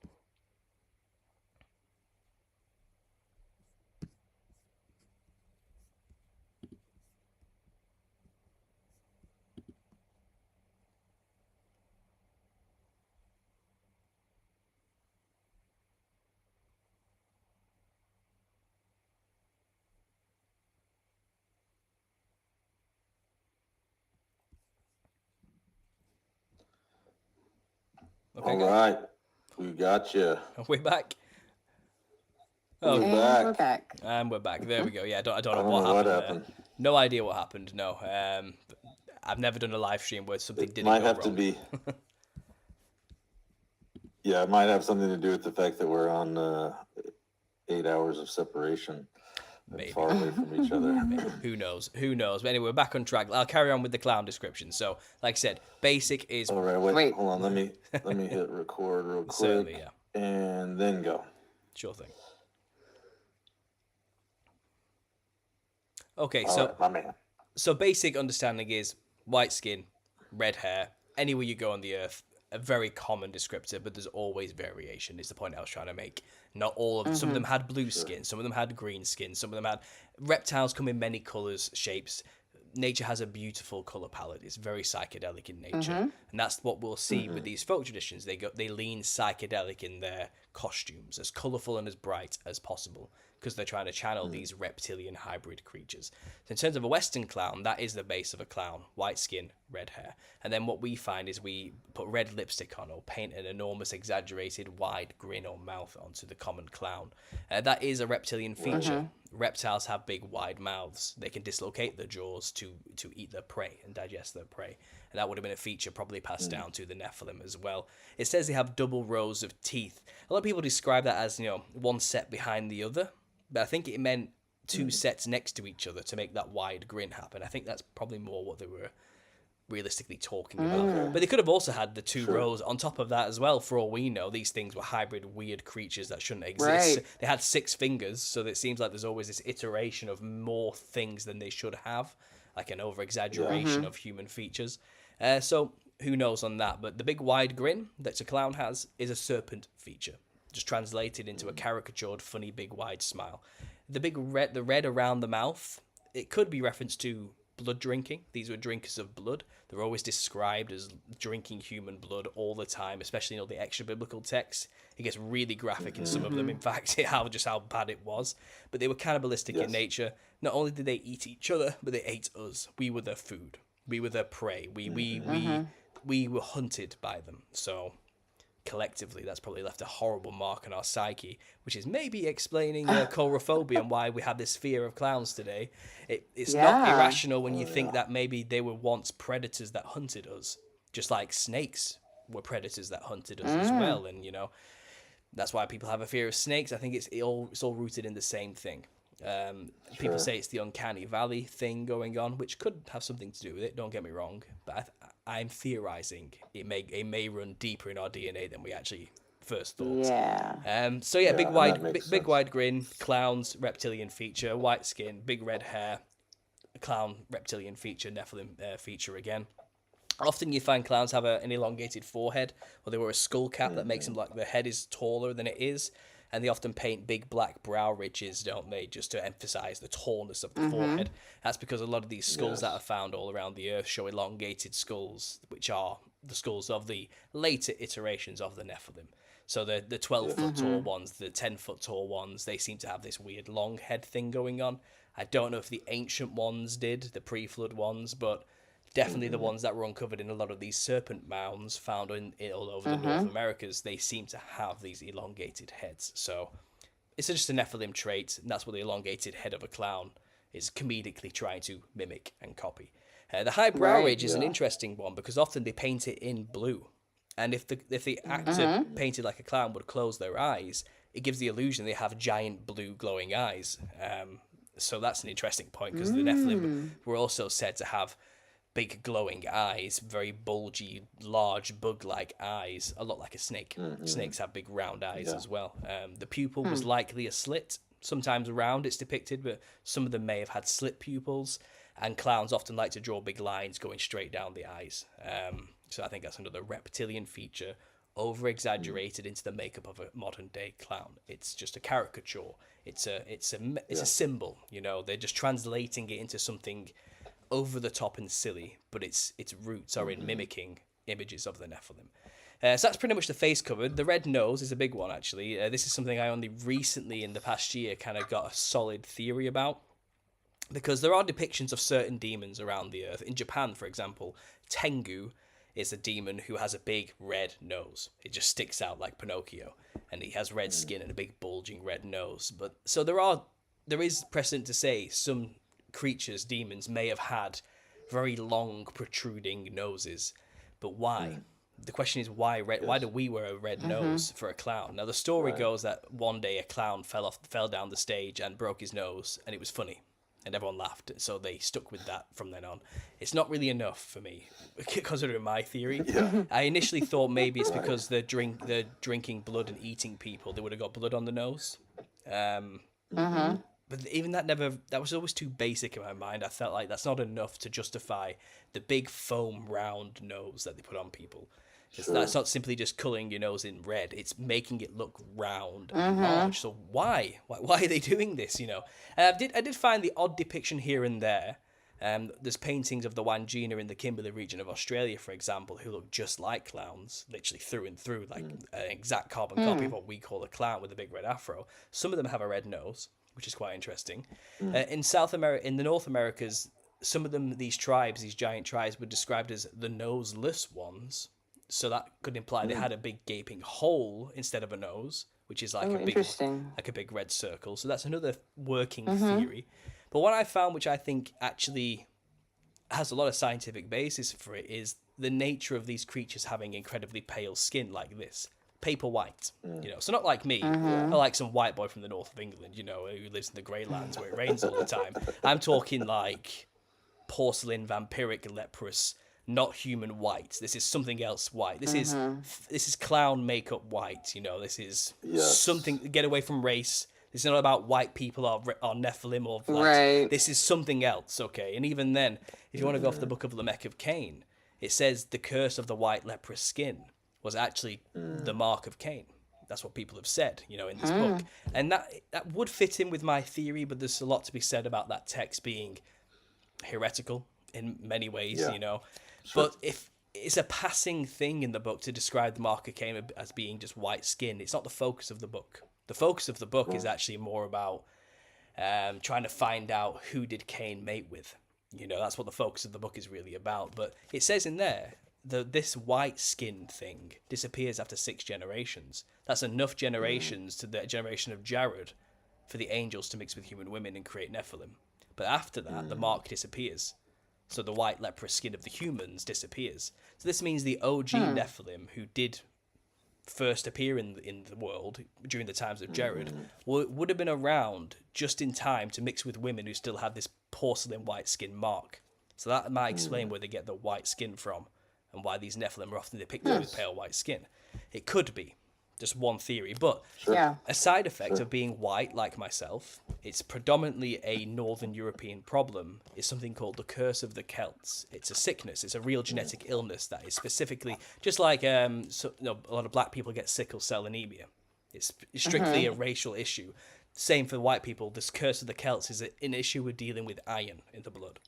Okay, all right, we got you. We're back. We're And back. we're back. And we're back. There we go. Yeah, I don't know I don't what know what happened. happened. No idea what happened. No. I've never done a live stream where something It didn't might go have wrong. to be. Yeah, it might have something to do with the fact that we're on 8 hours of separation. Maybe. Far away from each other. Who knows? Who knows? But anyway, we're back on track. I'll carry on with the clown description. So, like I said, basic is All right, wait, hold on. Let me hit record real quick. certainly, yeah, And then go. sure thing. Okay, All so right, my man. so basic understanding is white skin, red hair, anywhere you go on the earth, a very common descriptor, but there's always variation, is the point I was trying to make. Not all of them. Some of them had blue skin, some of them had green skin, some of them had... Reptiles come in many colours, shapes. Nature has a beautiful colour palette. It's very psychedelic in nature. And that's what we'll see with these folk traditions. They lean psychedelic in their costumes, as colourful and as bright as possible, because they're trying to channel these reptilian hybrid creatures. So in terms of a Western clown, that is the base of a clown. White skin, red hair. And then what we find is we put red lipstick on or paint an enormous, exaggerated, wide grin or mouth onto the common clown. That is a reptilian feature. Reptiles have big, wide mouths. They can dislocate their jaws to eat their prey and digest their prey. And that would have been a feature probably passed down to the Nephilim as well. It says they have double rows of teeth. A lot of people describe that as, one set behind the other. But I think it meant two sets next to each other to make that wide grin happen. I think that's probably more what they were realistically talking about. But they could have also had the two rows on top of that as well. For all we know, these things were hybrid, weird creatures that shouldn't exist. Right. They had 6 fingers, so it seems like there's always this iteration of more things than they should have, like an over-exaggeration of human features. So who knows on that? But the big wide grin that a clown has is a serpent feature, just translated into a caricatured, funny, big, wide smile. The red around the mouth, it could be reference to blood drinking. These were drinkers of blood. They're always described as drinking human blood all the time, especially in all the extra biblical texts. It gets really graphic in some of them, in fact, how bad it was. But they were cannibalistic in nature. Not only did they eat each other, but they ate us. We were their food. We were their prey. We were hunted by them. So collectively, that's probably left a horrible mark on our psyche, which is maybe explaining coulrophobia and why we have this fear of clowns today. It's not irrational when you think that maybe they were once predators that hunted us, just like snakes were predators that hunted us as well. And that's why people have a fear of snakes. I think it's all rooted in the same thing. People say it's the uncanny valley thing going on, which could have something to do with it, don't get me wrong, but I'm theorizing it may run deeper in our DNA than we actually first thought. Big wide grin, clowns, reptilian feature, white skin, big red hair, clown reptilian feature, Nephilim feature again. Often you find clowns have an elongated forehead, or they wear a skull cap that makes them like the head is taller than it is. And they often paint big black brow ridges, don't they, just to emphasize the tallness of the forehead. That's because a lot of these skulls that are found all around the earth show elongated skulls, which are the skulls of the later iterations of the Nephilim. So the 12-foot tall ones, the 10-foot tall ones, they seem to have this weird long head thing going on. I don't know if the ancient ones did, the pre-flood ones, but definitely the ones that were uncovered in a lot of these serpent mounds found in all over the North Americas, they seem to have these elongated heads. So it's just a Nephilim trait, and that's what the elongated head of a clown is comedically trying to mimic and copy. The high brow ridge is an interesting one because often they paint it in blue. And if the actor painted like a clown would close their eyes, it gives the illusion they have giant blue glowing eyes. So that's an interesting point because the Nephilim were also said to have big glowing eyes, very bulgy, large bug-like eyes, a lot like a snake. Snakes have big round eyes as well. The pupil was likely a slit, sometimes round it's depicted, but some of them may have had slit pupils, and clowns often like to draw big lines going straight down the eyes. So I think that's another reptilian feature, over-exaggerated into the makeup of a modern-day clown. It's just a caricature. It's a symbol, you know. They're just translating it into something over the top and silly, but its roots are in mimicking images of the Nephilim. So that's pretty much the face covered. The red nose is a big one, actually. This is something I only recently, in the past year, kind of got a solid theory about, because there are depictions of certain demons around the earth. In Japan, for example, Tengu is a demon who has a big red nose. It just sticks out like Pinocchio, and he has red skin and a big bulging red nose. But so there is precedent to say some creatures, demons, may have had very long protruding noses, but why? The question is why red? Why do we wear a red nose for a clown? Now the story goes that one day a clown fell down the stage and broke his nose, and it was funny, and everyone laughed, so they stuck with that from then on. It's not really enough for me, considering my theory. I initially thought maybe it's because they're drinking blood and eating people. They would have got blood on the nose. But even that was always too basic in my mind. I felt like that's not enough to justify the big foam round nose that they put on people. That's not simply just colouring your nose in red. It's making it look round and large. So why? Why are they doing this, you know? I did find the odd depiction here and there. There's paintings of the Wangina in the Kimberley region of Australia, for example, who look just like clowns, literally through and through, like an exact carbon copy of what we call a clown with a big red afro. Some of them have a red nose, which is quite interesting. In South America, in the North Americas, some of them, these giant tribes, were described as the noseless ones. So that could imply they had a big gaping hole instead of a nose, which is like a big red circle. So that's another working theory. But what I found, which I think actually has a lot of scientific basis for it, is the nature of these creatures having incredibly pale skin like this. Paper white, you know, so not like me, or like some white boy from the north of England, you know, who lives in the Grey Lands where it rains all the time. I'm talking like porcelain, vampiric, leprous, not human white. This is something else white. This is clown makeup white, you know. This is something. Get away from race. This is not about white people or Nephilim or like, this is something else, okay? And even then, if you want to go off the Book of Lamech of Cain, it says the curse of the white leprous skin was actually the mark of Cain. That's what people have said, you know, in this book. And that would fit in with my theory, but there's a lot to be said about that text being heretical in many ways, you know. But if it's a passing thing in the book to describe the mark of Cain as being just white skin, it's not the focus of the book. The focus of the book is actually more about trying to find out who did Cain mate with. You know, that's what the focus of the book is really about. But it says in there, this white skin thing disappears after 6 generations. That's enough generations to the generation of Jared for the angels to mix with human women and create Nephilim. But after that, the mark disappears. So the white leprous skin of the humans disappears. So this means the OG Nephilim, who did first appear in the world during the times of Jared, would have been around just in time to mix with women who still had this porcelain white skin mark. So that might explain where they get the white skin from, and why these Nephilim are often depicted with pale white skin. It could be just one theory, but a side effect of being white like myself it's predominantly a Northern European problem, is something called the curse of the Celts. It's a sickness. It's a real genetic illness that is specifically, just like a lot of black people get sickle cell anemia. It's strictly a racial issue. Same for white people. This curse of the Celts is an issue with dealing with iron in the blood.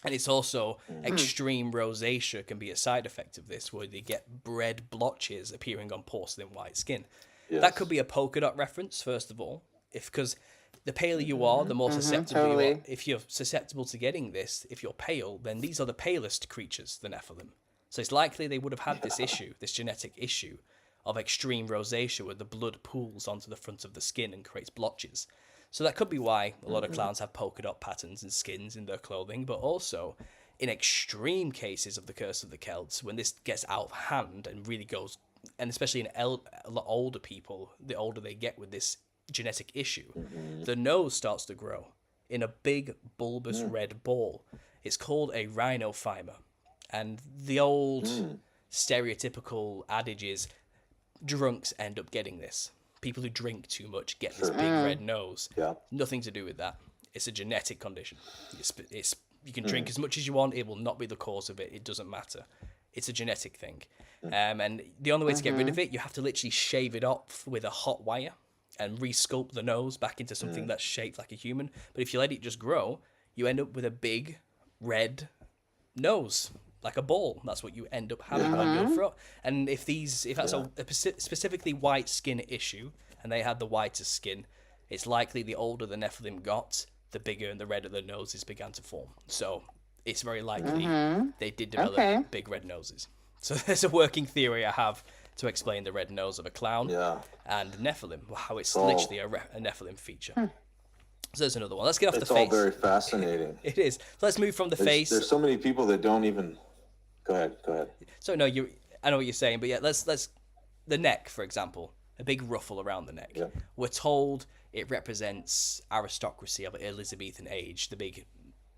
And it's also extreme rosacea can be a side effect of this, where they get red blotches appearing on porcelain white skin. Yes. That could be a polka dot reference, first of all, because the paler you are, the more susceptible you are. If you're susceptible to getting this, if you're pale, then these are the palest creatures, the Nephilim. So it's likely they would have had this issue, this genetic issue of extreme rosacea, where the blood pools onto the front of the skin and creates blotches. So that could be why a lot of clowns have polka dot patterns and skins in their clothing, but also in extreme cases of the curse of the Celts, when this gets out of hand and really goes, and especially in a lot older people, the older they get with this genetic issue, the nose starts to grow in a big bulbous red ball. It's called a rhinophyma, and the old stereotypical adage is drunks end up getting this. People who drink too much get this big red nose. Yeah. Nothing to do with that. It's a genetic condition. It's you can drink as much as you want. It will not be the cause of it. It doesn't matter. It's a genetic thing. And the only way to get rid of it, you have to literally shave it off with a hot wire and resculpt the nose back into something that's shaped like a human. But if you let it just grow, you end up with a big red nose, like a ball. That's what you end up having on your throat. And if that's a specifically white skin issue, and they had the whitest skin, it's likely the older the Nephilim got, the bigger and the redder the noses began to form. So it's very likely they did develop big red noses. So there's a working theory I have to explain the red nose of a clown and Nephilim, how it's literally a Nephilim feature. So there's another one. Let's get off the face. It's all very fascinating. It is. So let's move from the face. There's so many people that don't even... Go ahead. So no, I know what you're saying, but yeah, let's the neck, for example, a big ruffle around the neck. Yeah. We're told it represents aristocracy of Elizabethan age, the big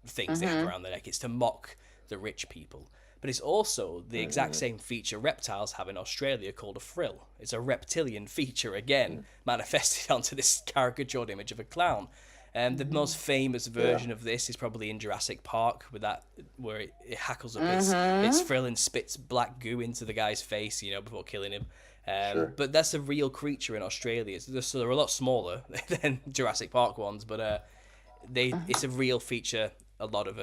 things they have around the neck. It's to mock the rich people. But it's also the exact same feature reptiles have in Australia called a frill. It's a reptilian feature, again, manifested onto this caricatured image of a clown. And the most famous version of this is probably in Jurassic Park, with that where it hackles up its frill and spits black goo into the guy's face, before killing him. But that's a real creature in Australia. So they're a lot smaller than Jurassic Park ones, but it's a real feature. A lot of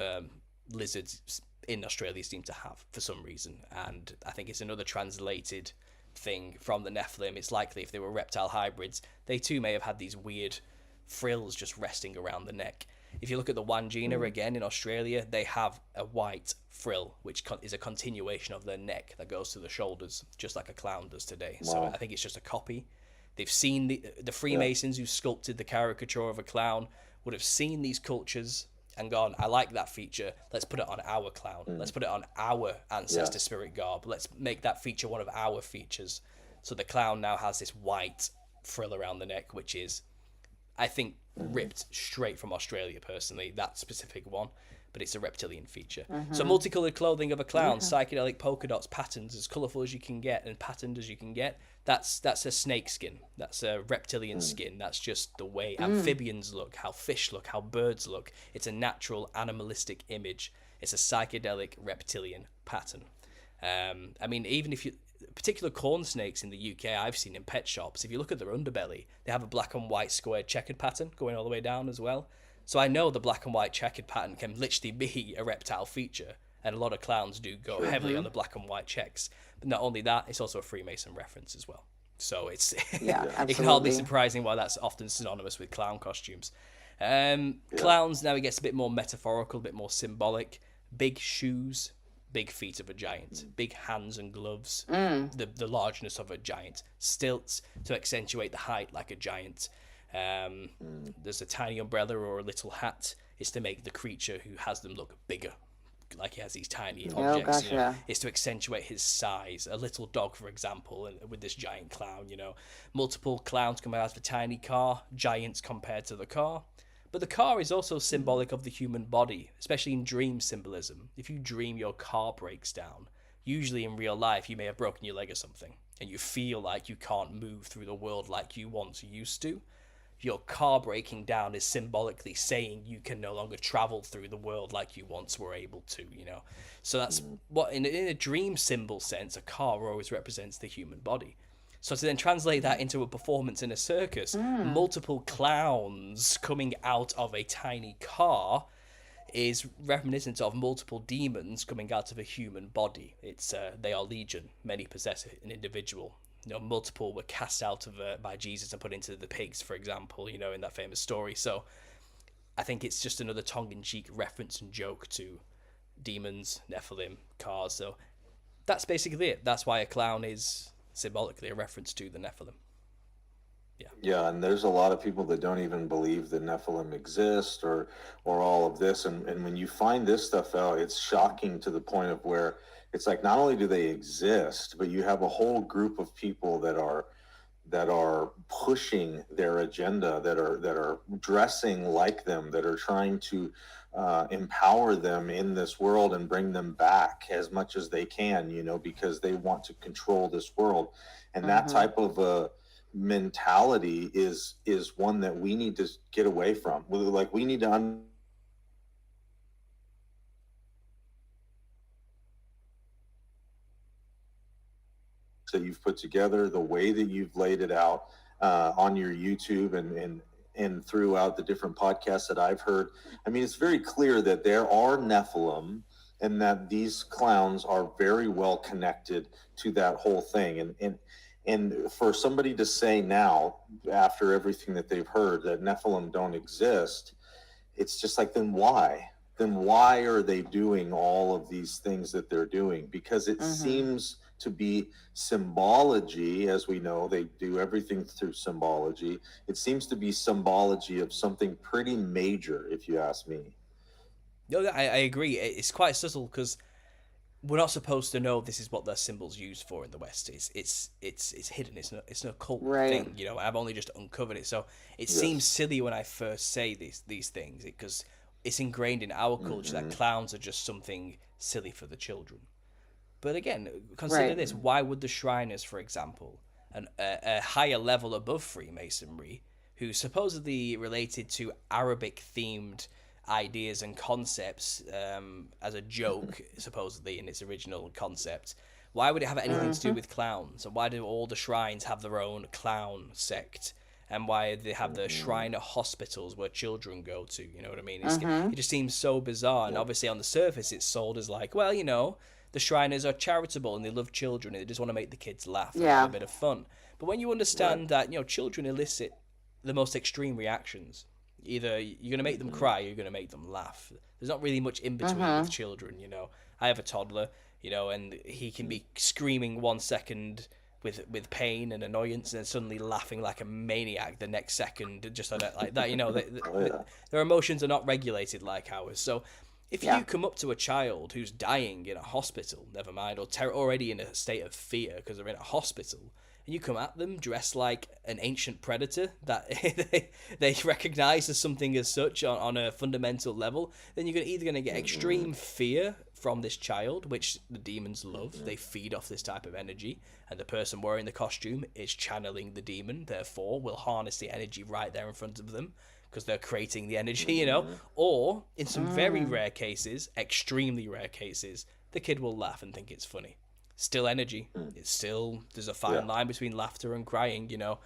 lizards in Australia seem to have for some reason, and I think it's another translated thing from the Nephilim. It's likely if they were reptile hybrids, they too may have had these weird frills just resting around the neck. If you look at the Wangina again in Australia, they have a white frill, which is a continuation of their neck that goes to the shoulders, just like a clown does today. Wow. So I think it's just a copy. They've seen the Freemasons who sculpted the caricature of a clown would have seen these cultures and gone, I like that feature, let's put it on our clown. Let's put it on our ancestor spirit garb. Let's make that feature one of our features. So the clown now has this white frill around the neck, which is, I think, ripped straight from Australia, personally, that specific one, but it's a reptilian feature. So multicolored clothing of a clown, psychedelic polka dots, patterns, as colorful as you can get and patterned as you can get, that's a snake skin, that's a reptilian skin. That's just the way amphibians look, how fish look, how birds look. It's a natural animalistic image. It's a psychedelic reptilian pattern. I mean, even if you particular corn snakes in the UK I've seen in pet shops, if you look at their underbelly, they have a black and white squared checkered pattern going all the way down as well. So I know the black and white checkered pattern can literally be a reptile feature, and a lot of clowns do go heavily on the black and white checks. But not only that, it's also a Freemason reference as well. So it's it can hardly be surprising why that's often synonymous with clown costumes. Clowns, now it gets a bit more metaphorical, a bit more symbolic. Big shoes, big feet of a giant, big hands and gloves, the largeness of a giant, stilts to accentuate the height like a giant. There's a tiny umbrella or a little hat. It's to make the creature who has them look bigger, like he has these tiny objects. It's to accentuate his size. A little dog, for example, with this giant clown. Multiple clowns can have a tiny car, giants compared to the car. But the car is also symbolic of the human body, especially in dream symbolism. If you dream your car breaks down, usually in real life you may have broken your leg or something, and you feel like you can't move through the world like you once used to. your car breaking down is symbolically saying you can no longer travel through the world like you once were able to, you know. So that's what, in a dream symbol sense, a car always represents the human body. So to then translate that into a performance in a circus, multiple clowns coming out of a tiny car is reminiscent of multiple demons coming out of a human body. It's they are legion. Many possess an individual. You know, multiple were cast out of by Jesus and put into the pigs, for example. You know, in that famous story. So I think it's just another tongue-in-cheek reference and joke to demons, Nephilim, cars. So that's basically it. That's why a clown is symbolically a reference to the Nephilim. Yeah, and there's a lot of people that don't even believe that Nephilim exist or all of this. And when you find this stuff out, it's shocking to the point of where it's like not only do they exist, but you have a whole group of people that are pushing their agenda, that are dressing like them, that are trying to empower them in this world and bring them back as much as they can, you know, because they want to control this world. And that type of mentality is one that we need to get away from. Like we need to that you've put together, the way that you've laid it out on your YouTube and throughout the different podcasts that I've heard. I mean, it's very clear that there are Nephilim and that these clowns are very well connected to that whole thing. And for somebody to say now, after everything that they've heard, that Nephilim don't exist, it's just like, then why? Then why are they doing all of these things that they're doing? Because it seems to be symbology. As we know, they do everything through symbology. It seems to be symbology of something pretty major, if you ask me. No, I agree. It's quite subtle because we're not supposed to know this is what their symbols used for in the West. It's hidden. It's an occult thing. You know, I've only just uncovered it. So it seems silly when I first say these things because it's ingrained in our culture that clowns are just something silly for the children. But again, consider this: why would the Shriners, for example, a higher level above Freemasonry, who supposedly related to Arabic-themed ideas and concepts as a joke, supposedly in its original concept, why would it have anything to do with clowns? And why do all the shrines have their own clown sect? And why they have the Shriner hospitals where children go to? You know what I mean? It just seems so bizarre. And obviously on the surface it's sold as like, well, you know, the Shriners are charitable and they love children and they just want to make the kids laugh and have a bit of fun. But when you understand that, you know, children elicit the most extreme reactions. Either you're going to make them cry or you're going to make them laugh. There's not really much in between with children, you know. I have a toddler, you know, and he can be screaming 1 second with pain and annoyance and then suddenly laughing like a maniac the next second, just like that, you know. Their emotions are not regulated like ours. So if you come up to a child who's dying in a hospital, never mind, or already in a state of fear because they're in a hospital, and you come at them dressed like an ancient predator that they recognize as something as such on a fundamental level, then you're either going to get extreme fear from this child, which the demons love. They feed off this type of energy, and the person wearing the costume is channeling the demon, therefore will harness the energy right there in front of them because they're creating the energy, you know. Or, in some very rare cases, extremely rare cases, the kid will laugh and think it's funny. Still energy. It's still, there's a fine line between laughter and crying, you know.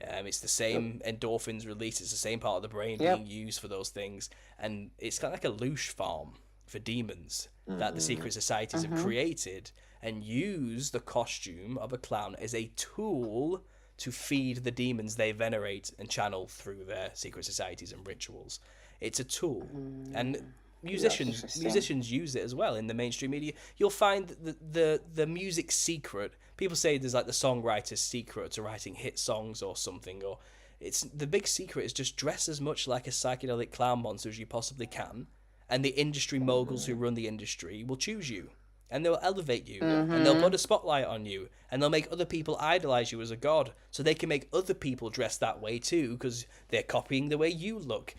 It's the same endorphins released. It's the same part of the brain being used for those things. And it's kind of like a loosh farm for demons that the secret societies have created and use the costume of a clown as a tool to feed the demons they venerate and channel through their secret societies and rituals. It's a tool. And musicians use it as well in the mainstream media. You'll find the music secret. People say there's like the songwriter's secret to writing hit songs or something, or it's the big secret is just dress as much like a psychedelic clown monster as you possibly can, and the industry moguls who run the industry will choose you. And they'll elevate you, and they'll put a spotlight on you, and they'll make other people idolize you as a god, so they can make other people dress that way too, because they're copying the way you look.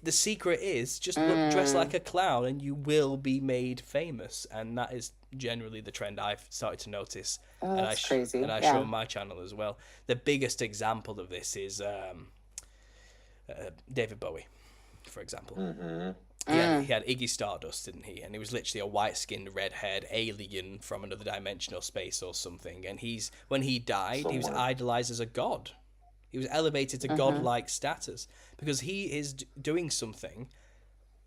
The secret is just dress like a clown, and you will be made famous, and that is generally the trend I've started to notice. That's crazy. And I show on my channel as well. The biggest example of this is David Bowie, for example. Mm-hmm. He had Iggy Stardust, didn't he? And he was literally a white-skinned, red-haired alien from another dimension or space or something. And when he died, he was idolized as a god. He was elevated to godlike status because he is doing something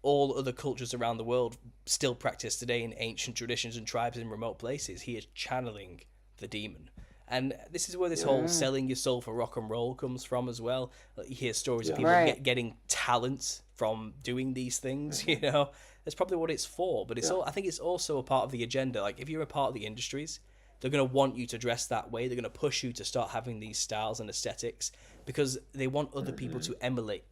all other cultures around the world still practice today in ancient traditions and tribes in remote places. He is channeling the demon. And this is where this whole selling your soul for rock and roll comes from as well. You hear stories of people getting talents from doing these things, you know. That's probably what it's for. But it's all, I think it's also a part of the agenda. Like, if you're a part of the industries, they're going to want you to dress that way. They're going to push you to start having these styles and aesthetics because they want other people to emulate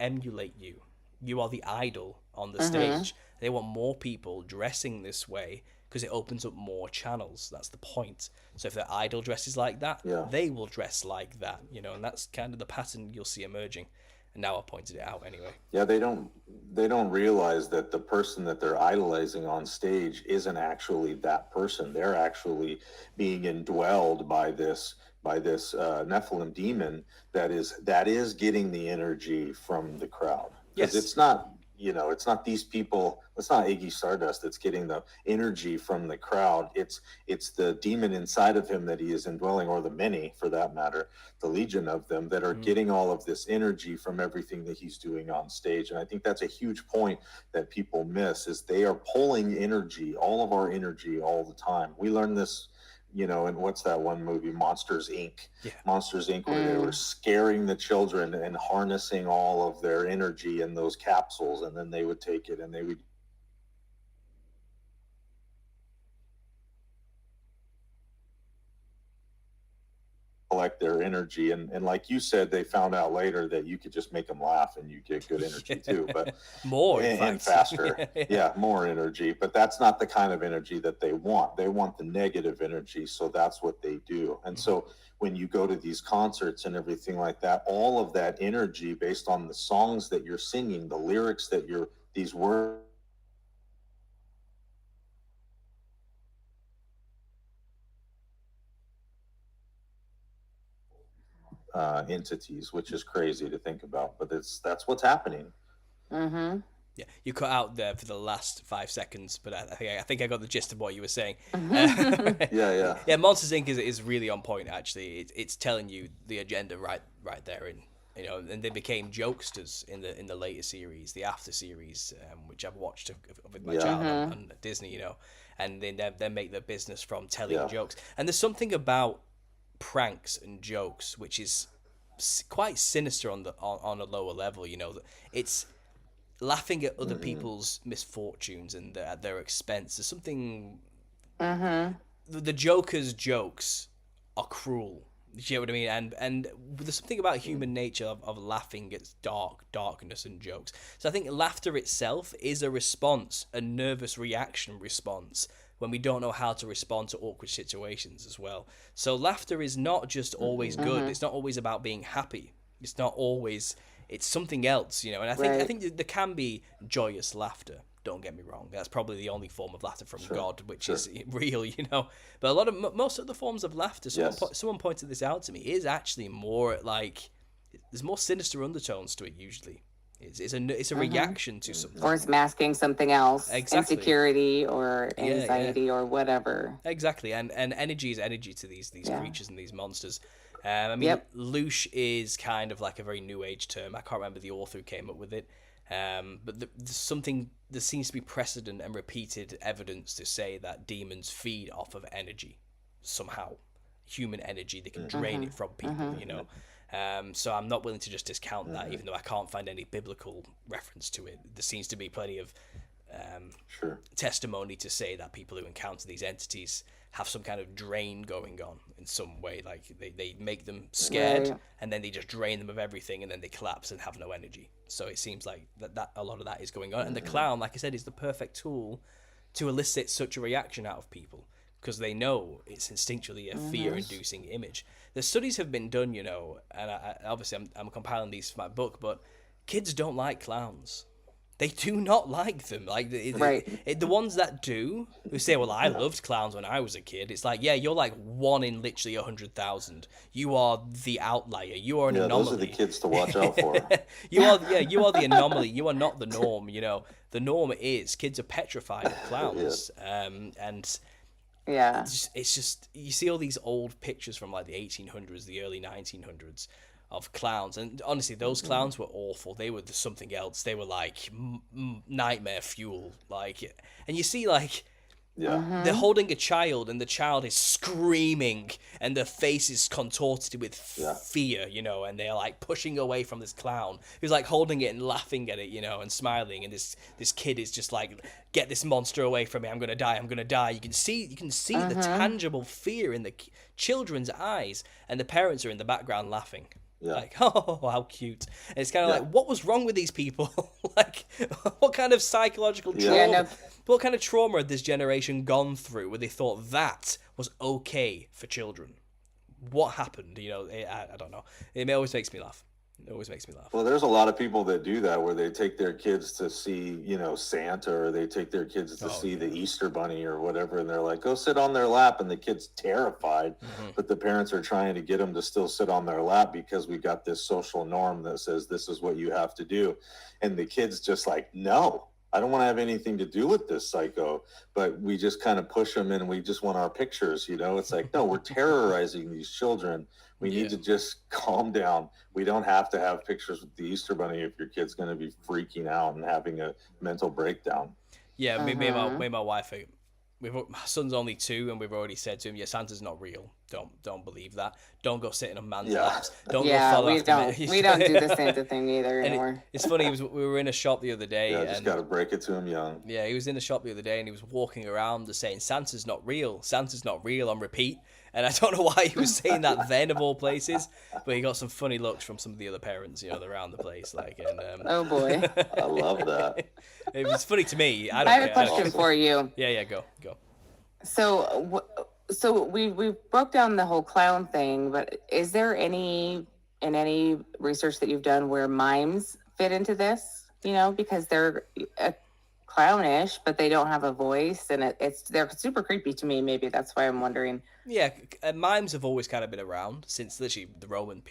you. You are the idol on the stage. They want more people dressing this way because it opens up more channels. That's the point. So if their idol dresses like that, they will dress like that, you know, and that's kind of the pattern you'll see emerging. And now I pointed it out anyway. Yeah, they don't realize that the person that they're idolizing on stage isn't actually that person. They're actually being indwelled by this Nephilim demon that is getting the energy from the crowd. Because it's not, you know, it's not these people, it's not Iggy Stardust that's getting the energy from the crowd. It's the demon inside of him that he is indwelling, or the many, for that matter, the legion of them that are getting all of this energy from everything that he's doing on stage. And I think that's a huge point that people miss, is they are pulling energy, all of our energy all the time. We learned this, you know, and what's that one movie, Monsters, Inc. Monsters, Inc., where they were scaring the children and harnessing all of their energy in those capsules, and then they would take it and they would collect their energy. And like you said, they found out later that you could just make them laugh and you get good energy too, but more and faster. More energy. But that's not the kind of energy that they want. They want the negative energy, so that's what they do. And so when you go to these concerts and everything like that, all of that energy, based on the songs that you're singing, the lyrics that these words entities, which is crazy to think about, but that's what's happening. Yeah, you cut out there for the last 5 seconds, but I think I got the gist of what you were saying. Yeah. Monsters Inc. is really on point. Actually, it's telling you the agenda right there, and you know, and they became jokesters in the later series, the after series, which I've watched with my child on Disney, you know, and they make their business from telling jokes. And there's something about pranks and jokes which is quite sinister on a lower level, you know. It's laughing at other people's misfortunes and at their expense. There's something the Joker's jokes are cruel, you know what I mean, and there's something about human nature of laughing at darkness and jokes. So I think laughter itself is a response, a nervous reaction response when we don't know how to respond to awkward situations as well. So laughter is not just always good. It's not always about being happy. It's not always, it's something else, you know. And I think there can be joyous laughter. Don't get me wrong. That's probably the only form of laughter from God, which is real, you know. But most of the forms of laughter, someone pointed this out to me, is actually more like, there's more sinister undertones to it usually. It's a reaction to something. Or it's masking something else. Exactly. Insecurity or anxiety or whatever. Exactly. And energy is energy to these creatures and these monsters. I mean, Loosh is kind of like a very new age term. I can't remember the author who came up with it. But there seems to be precedent and repeated evidence to say that demons feed off of energy somehow. Human energy. They can drain it from people, you know. So I'm not willing to just discount that, even though I can't find any biblical reference to it. There seems to be plenty of testimony to say that people who encounter these entities have some kind of drain going on in some way. Like they make them scared, and then they just drain them of everything, and then they collapse and have no energy. So it seems like that a lot of that is going on. And the clown, like I said, is the perfect tool to elicit such a reaction out of people, because they know it's instinctually a fear-inducing image. The studies have been done, you know, and obviously I'm compiling these for my book, but kids don't like clowns. They do not like them. Like Right. the ones that do, who say, "Well, I loved clowns when I was a kid." It's like, yeah, you're like one in literally 100,000. You are the outlier. You are an anomaly. Those are the kids to watch out for. You are the anomaly. You are not the norm. You know, the norm is kids are petrified of clowns. And Yeah. it's just you see all these old pictures from like the 1800s, the early 1900s of clowns, and honestly, those clowns were awful. They were something else. They were like nightmare fuel. Like, and you see like. Yeah. They're holding a child, and the child is screaming, and their face is contorted with fear, you know, and they're like pushing away from this clown who's like holding it and laughing at it, you know, and smiling, and this kid is just like, get this monster away from me! I'm gonna die! You can see the tangible fear in the children's eyes, and the parents are in the background laughing. Yeah. Like, oh, how cute. And it's kind of like, what was wrong with these people? Like, what kind of psychological trauma, what kind of trauma had this generation gone through where they thought that was okay for children? What happened? You know, I don't know. It always makes me laugh. It always makes me laugh. Well, there's a lot of people that do that, where they take their kids to see, you know, Santa, or they take their kids to see the Easter Bunny or whatever, and they're like, go sit on their lap, and the kid's terrified, but the parents are trying to get them to still sit on their lap because we got this social norm that says this is what you have to do, and the kid's just like, no, I don't want to have anything to do with this psycho, but we just kind of push them, and we just want our pictures, you know. It's like, no, we're terrorizing these children. We need to just calm down. We don't have to have pictures with the Easter Bunny if your kid's going to be freaking out and having a mental breakdown. Yeah, me and my wife, my son's only 2, and we've already said to him, yeah, Santa's not real. Don't believe that. Don't go sitting on man's laps. Don't go follow after me. We don't do the Santa thing either anymore. It's funny, we were in a shop the other day. Yeah, just got to break it to him young. Yeah, he was in the shop the other day, and he was walking around just saying, Santa's not real on repeat. And I don't know why he was saying that then, of all places, but he got some funny looks from some of the other parents, you know, around the place. Like, and oh boy, I love that. It was funny to me. I have a question for you. Yeah, go. So we broke down the whole clown thing, but is there any research that you've done where mimes fit into this? You know, because they're clownish, but they don't have a voice, and they're super creepy to me. Maybe that's why I'm wondering. Yeah, mimes have always kind of been around since literally the Roman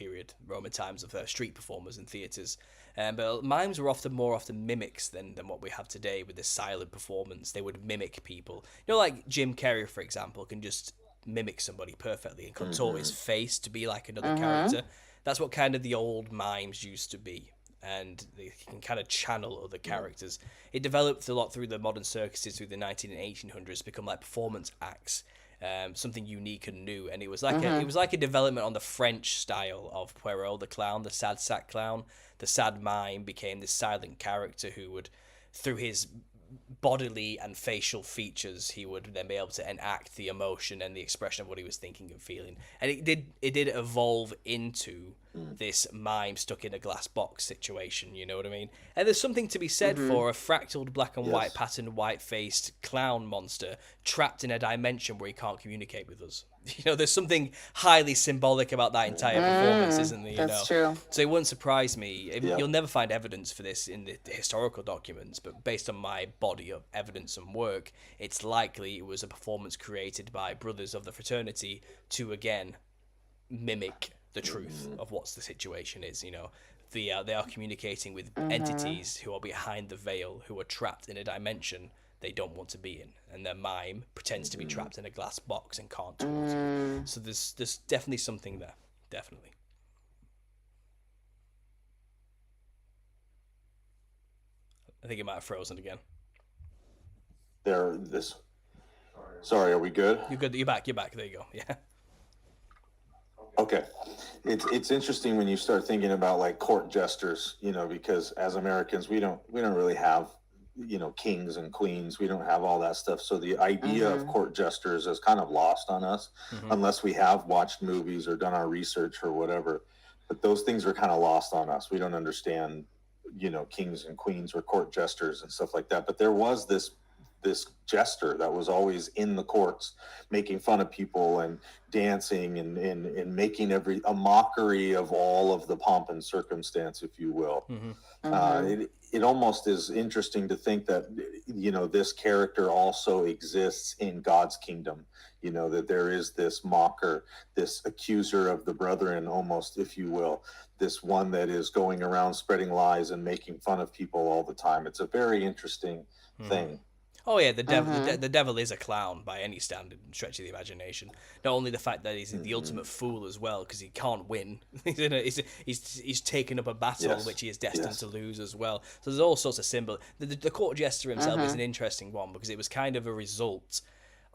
times of street performers in theatres. But mimes were more often mimics than what we have today with this silent performance. They would mimic people. You know, like Jim Carrey, for example, can just mimic somebody perfectly and contort his face to be like another character. That's what kind of the old mimes used to be. And they can kind of channel other characters. It developed a lot through the modern circuses through the 19 and 1800s to become like performance acts. Something unique and new, and it was like a development on the French style of Poirot the clown, the sad sack clown. The sad mime became this silent character who would, through his bodily and facial features, he would then be able to enact the emotion and the expression of what he was thinking and feeling. And it did evolve into this mime stuck in a glass box situation, you know what I mean? And there's something to be said for a fractaled black and white patterned white-faced clown monster trapped in a dimension where he can't communicate with us. You know, there's something highly symbolic about that entire performance, isn't there? You That's know? true. So it wouldn't surprise me. You'll never find evidence for this in the historical documents, but based on my body of evidence and work, it's likely it was a performance created by brothers of the fraternity to, again, mimic the truth of what the situation is. You know, they are communicating with entities who are behind the veil, who are trapped in a dimension they don't want to be in, and their mime pretends to be trapped in a glass box and can't talk. So there's definitely something there, definitely. I think it might have frozen again. Sorry, are we good? You're good. You're back. There you go. Yeah. Okay. It's interesting when you start thinking about like court jesters, you know, because as Americans, we don't really have, you know, kings and queens. We don't have all that stuff. So the idea of court jesters is kind of lost on us unless we have watched movies or done our research or whatever. But those things are kind of lost on us. We don't understand, you know, kings and queens or court jesters and stuff like that. But there was this this jester that was always in the courts, making fun of people and dancing and making a mockery of all of the pomp and circumstance, if you will. It almost is interesting to think that, you know, this character also exists in God's kingdom, you know, that there is this mocker, this accuser of the brethren, almost, if you will, this one that is going around spreading lies and making fun of people all the time. It's a very interesting thing. Oh yeah, the devil. The devil is a clown by any standard and stretch of the imagination. Not only the fact that he's the ultimate fool as well, because he can't win. he's taken up a battle which he is destined to lose as well. So there's all sorts of symbol. The court jester himself is an interesting one because it was kind of a result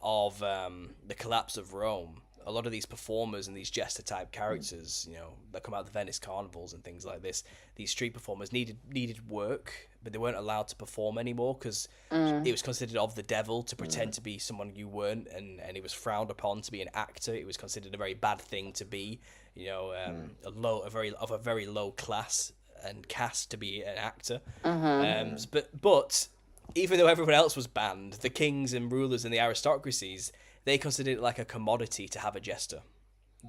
of the collapse of Rome. A lot of these performers and these jester type characters, you know, that come out of the Venice carnivals and things like this, these street performers needed work, but they weren't allowed to perform anymore because it was considered of the devil to pretend to be someone you weren't, and it was frowned upon to be an actor. It was considered a very bad thing to be, you know, a very low class and caste to be an actor. But even though everyone else was banned, the kings and rulers and the aristocracies, they considered it like a commodity to have a jester,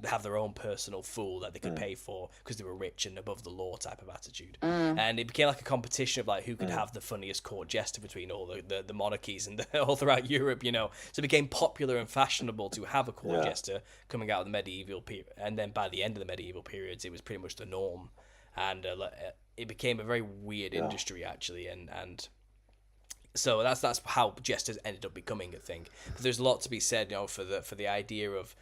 have their own personal fool that they could pay for because they were rich and above the law type of attitude. And it became like a competition of like who could have the funniest court jester between all the monarchies and all throughout Europe, you know. So it became popular and fashionable to have a court jester coming out of the medieval period. And then by the end of the medieval periods, it was pretty much the norm. And it became a very weird industry, actually. And so that's how jesters ended up becoming a thing. But there's a lot to be said, you know, for the idea of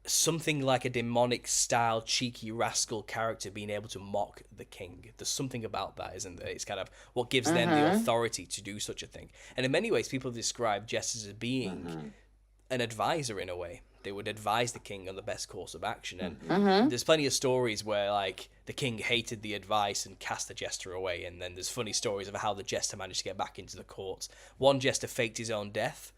something like a demonic style, cheeky rascal character being able to mock the king. There's something about that, isn't there? It's kind of what gives them the authority to do such a thing. And in many ways, people describe jesters as being an advisor in a way. They would advise the king on the best course of action. And there's plenty of stories where like the king hated the advice and cast the jester away. And then there's funny stories of how the jester managed to get back into the courts. One jester faked his own death,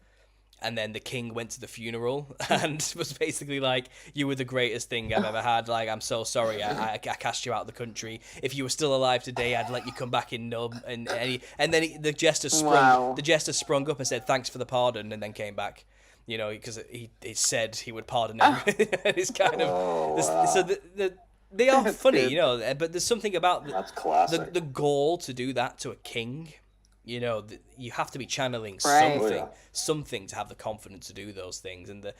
and then the king went to the funeral and was basically like, "You were the greatest thing I've ever had. Like, I'm so sorry. I cast you out of the country. If you were still alive today, I'd let you come back in nub." And then the jester sprung up and said, "Thanks for the pardon," and then came back. You know, because he said he would pardon everyone. It's kind of so they are funny, you know. But there's something about That's classic. the goal to do that to a king. You know, you have to be channeling something to have the confidence to do those things. And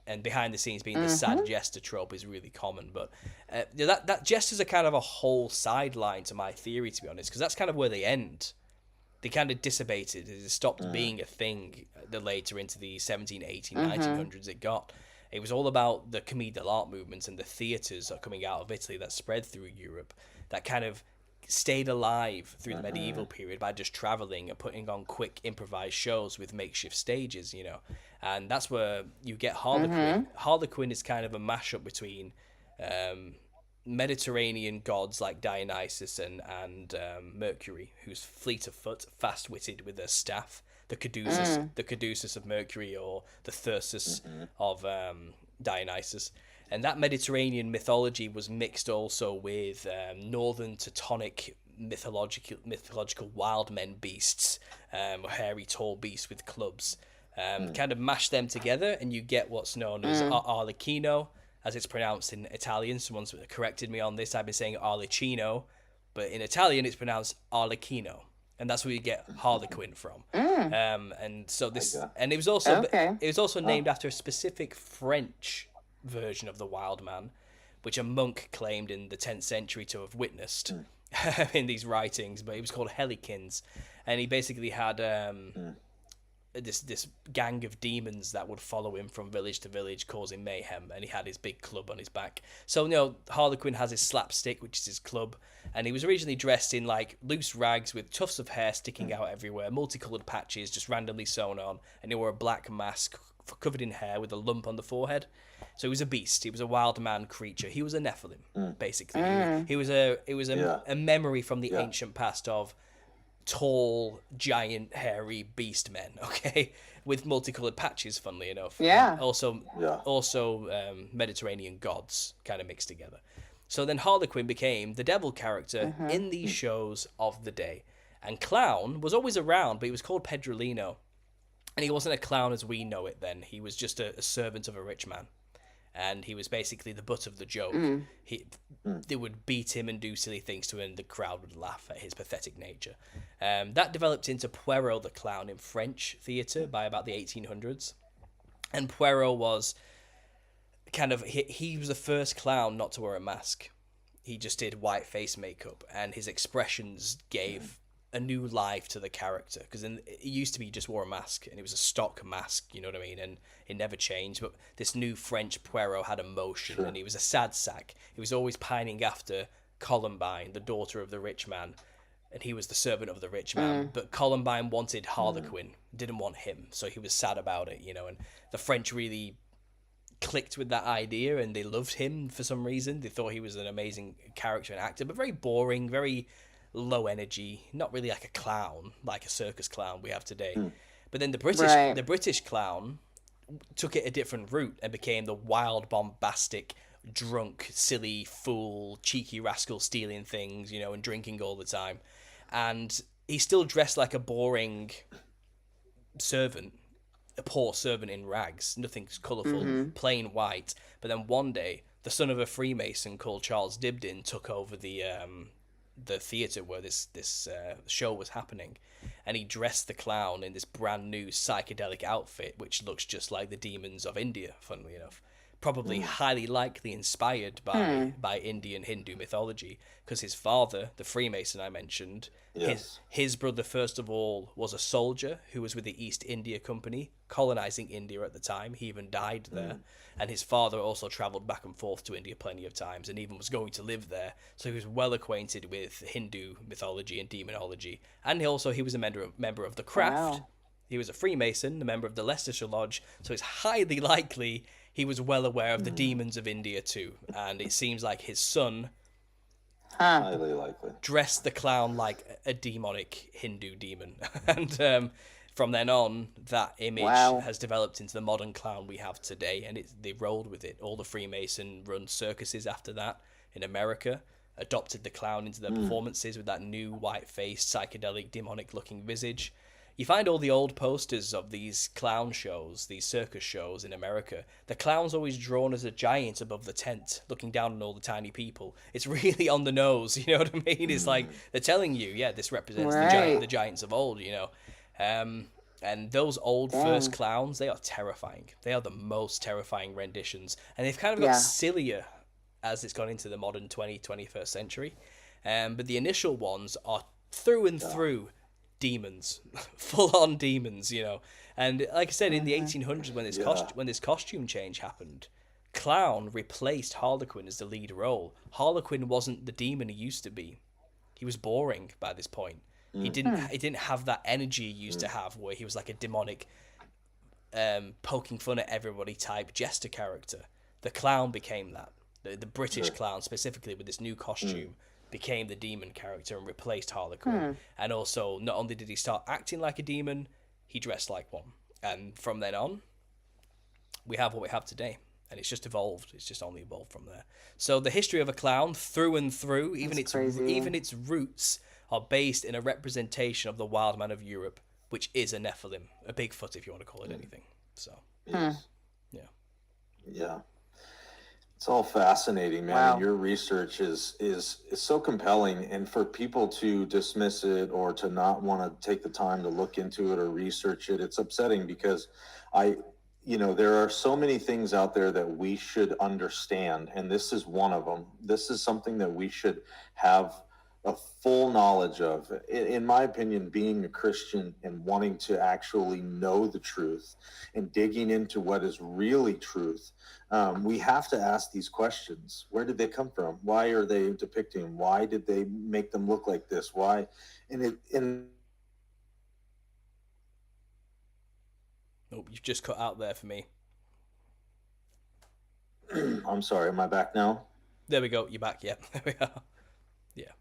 and behind the scenes being the sad jester trope is really common. But that jesters are kind of a whole sideline to my theory, to be honest, because that's kind of where they end. They kind of dissipated. It stopped being a thing the later into the 17, 18, 1900s it got. It was all about the commedia dell'arte movement and the theatres coming out of Italy that spread through Europe that kind of stayed alive through the medieval period by just travelling and putting on quick improvised shows with makeshift stages, you know. And that's where you get Harlequin. Harlequin is kind of a mashup between Mediterranean gods like Dionysus and Mercury, who's fleet of foot, fast-witted with a staff, the Caduceus of Mercury, or the Thyrsus of Dionysus. And that Mediterranean mythology was mixed also with northern Teutonic mythological wild men beasts, hairy tall beasts with clubs. Kind of mash them together and you get what's known as Arlecchino, as it's pronounced in Italian. Someone's corrected me on this. I've been saying Arlecchino, but in Italian it's pronounced Arlecchino, and that's where you get Harlequin from. And so this, and it was also named after a specific French version of the wild man, which a monk claimed in the 10th century to have witnessed in these writings. But it was called Harlequins, and he basically had this gang of demons that would follow him from village to village causing mayhem, and he had his big club on his back. So, you know, Harlequin has his slapstick, which is his club, and he was originally dressed in like loose rags with tufts of hair sticking out everywhere, multicolored patches just randomly sewn on, and he wore a black mask covered in hair with a lump on the forehead. So he was a beast. He was a wild man creature. He was a Nephilim, basically. He was a memory from the ancient past of tall, giant, hairy beast men, okay, with multicolored patches, funnily enough. And also Mediterranean gods kind of mixed together. So then Harlequin became the devil character in these shows of the day. And clown was always around, but he was called Pedrolino. And he wasn't a clown as we know it then. He was just a servant of a rich man. And he was basically the butt of the joke. They would beat him and do silly things to him, and the crowd would laugh at his pathetic nature. That developed into Poirot the Clown in French theatre by about the 1800s. And Poirot was he was the first clown not to wear a mask. He just did white face makeup, and his expressions gave a new life to the character, because it used to be he just wore a mask, and it was a stock mask, you know what I mean, and it never changed. But this new French Poirot had emotion, and he was a sad sack. He was always pining after Columbine, the daughter of the rich man, and he was the servant of the rich man. But Columbine wanted Harlequin, didn't want him, so he was sad about it, you know. And the French really clicked with that idea, and they loved him for some reason. They thought he was an amazing character and actor, but very boring, very low energy, not really like a clown, like a circus clown we have today. But then the British clown took it a different route and became the wild, bombastic, drunk, silly, fool, cheeky rascal stealing things, you know, and drinking all the time. And he still dressed like a boring servant, a poor servant in rags, nothing colourful, plain white. But then one day, the son of a Freemason called Charles Dibdin took over the theatre where this show was happening, and he dressed the clown in this brand new psychedelic outfit, which looks just like the demons of India, funnily enough. Probably highly likely inspired by Indian Hindu mythology, because his father, the Freemason I mentioned, his brother, first of all, was a soldier who was with the East India Company, colonizing India at the time. He even died there. And his father also traveled back and forth to India plenty of times, and even was going to live there. So he was well acquainted with Hindu mythology and demonology. And he was a member of the craft. Wow. He was a Freemason, a member of the Leicestershire Lodge. So it's highly likely he was well aware of the demons of India too. And it seems like his son highly likely dressed the clown like a demonic Hindu demon. And from then on, that image has developed into the modern clown we have today, and they rolled with it. All the Freemason-run circuses after that in America adopted the clown into their performances with that new white-faced, psychedelic, demonic-looking visage. You find all the old posters of these clown shows, these circus shows in America. The clown's always drawn as a giant above the tent, looking down on all the tiny people. It's really on the nose, you know what I mean? It's like they're telling you, this represents the giants of old, you know. And those old first clowns, they are terrifying. They are the most terrifying renditions. And they've kind of got sillier as it's gone into the modern 21st century. But the initial ones are through and through demons, full-on demons, you know. And like I said, in the 1800s, when this costume change happened, clown replaced Harlequin as the lead role. Harlequin wasn't the demon he used to be. He was boring by this point. He didn't have that energy he used to have, where he was like a demonic, poking fun at everybody type jester character. The clown became that. The British clown, specifically with this new costume, became the demon character and replaced Harlequin. And also, not only did he start acting like a demon, he dressed like one. And from then on, we have what we have today. And it's just evolved. It's just only evolved from there. So the history of a clown, through and through, even its roots, are based in a representation of the wild man of Europe, which is a Nephilim, a Bigfoot, if you want to call it anything. So, yeah. It's all fascinating, man. Wow. And your research is so compelling, and for people to dismiss it or to not want to take the time to look into it or research it, it's upsetting, because there are so many things out there that we should understand, and this is one of them. This is something that we should have a full knowledge of. In my opinion, being a Christian and wanting to actually know the truth and digging into what is really truth, we have to ask these questions. Where did they come from? Why are they depicting? Why did they make them look like this? Why? Oh, you've just cut out there for me. I'm sorry. Am I back now? There we go. You're back. Yeah. There we are. Yeah.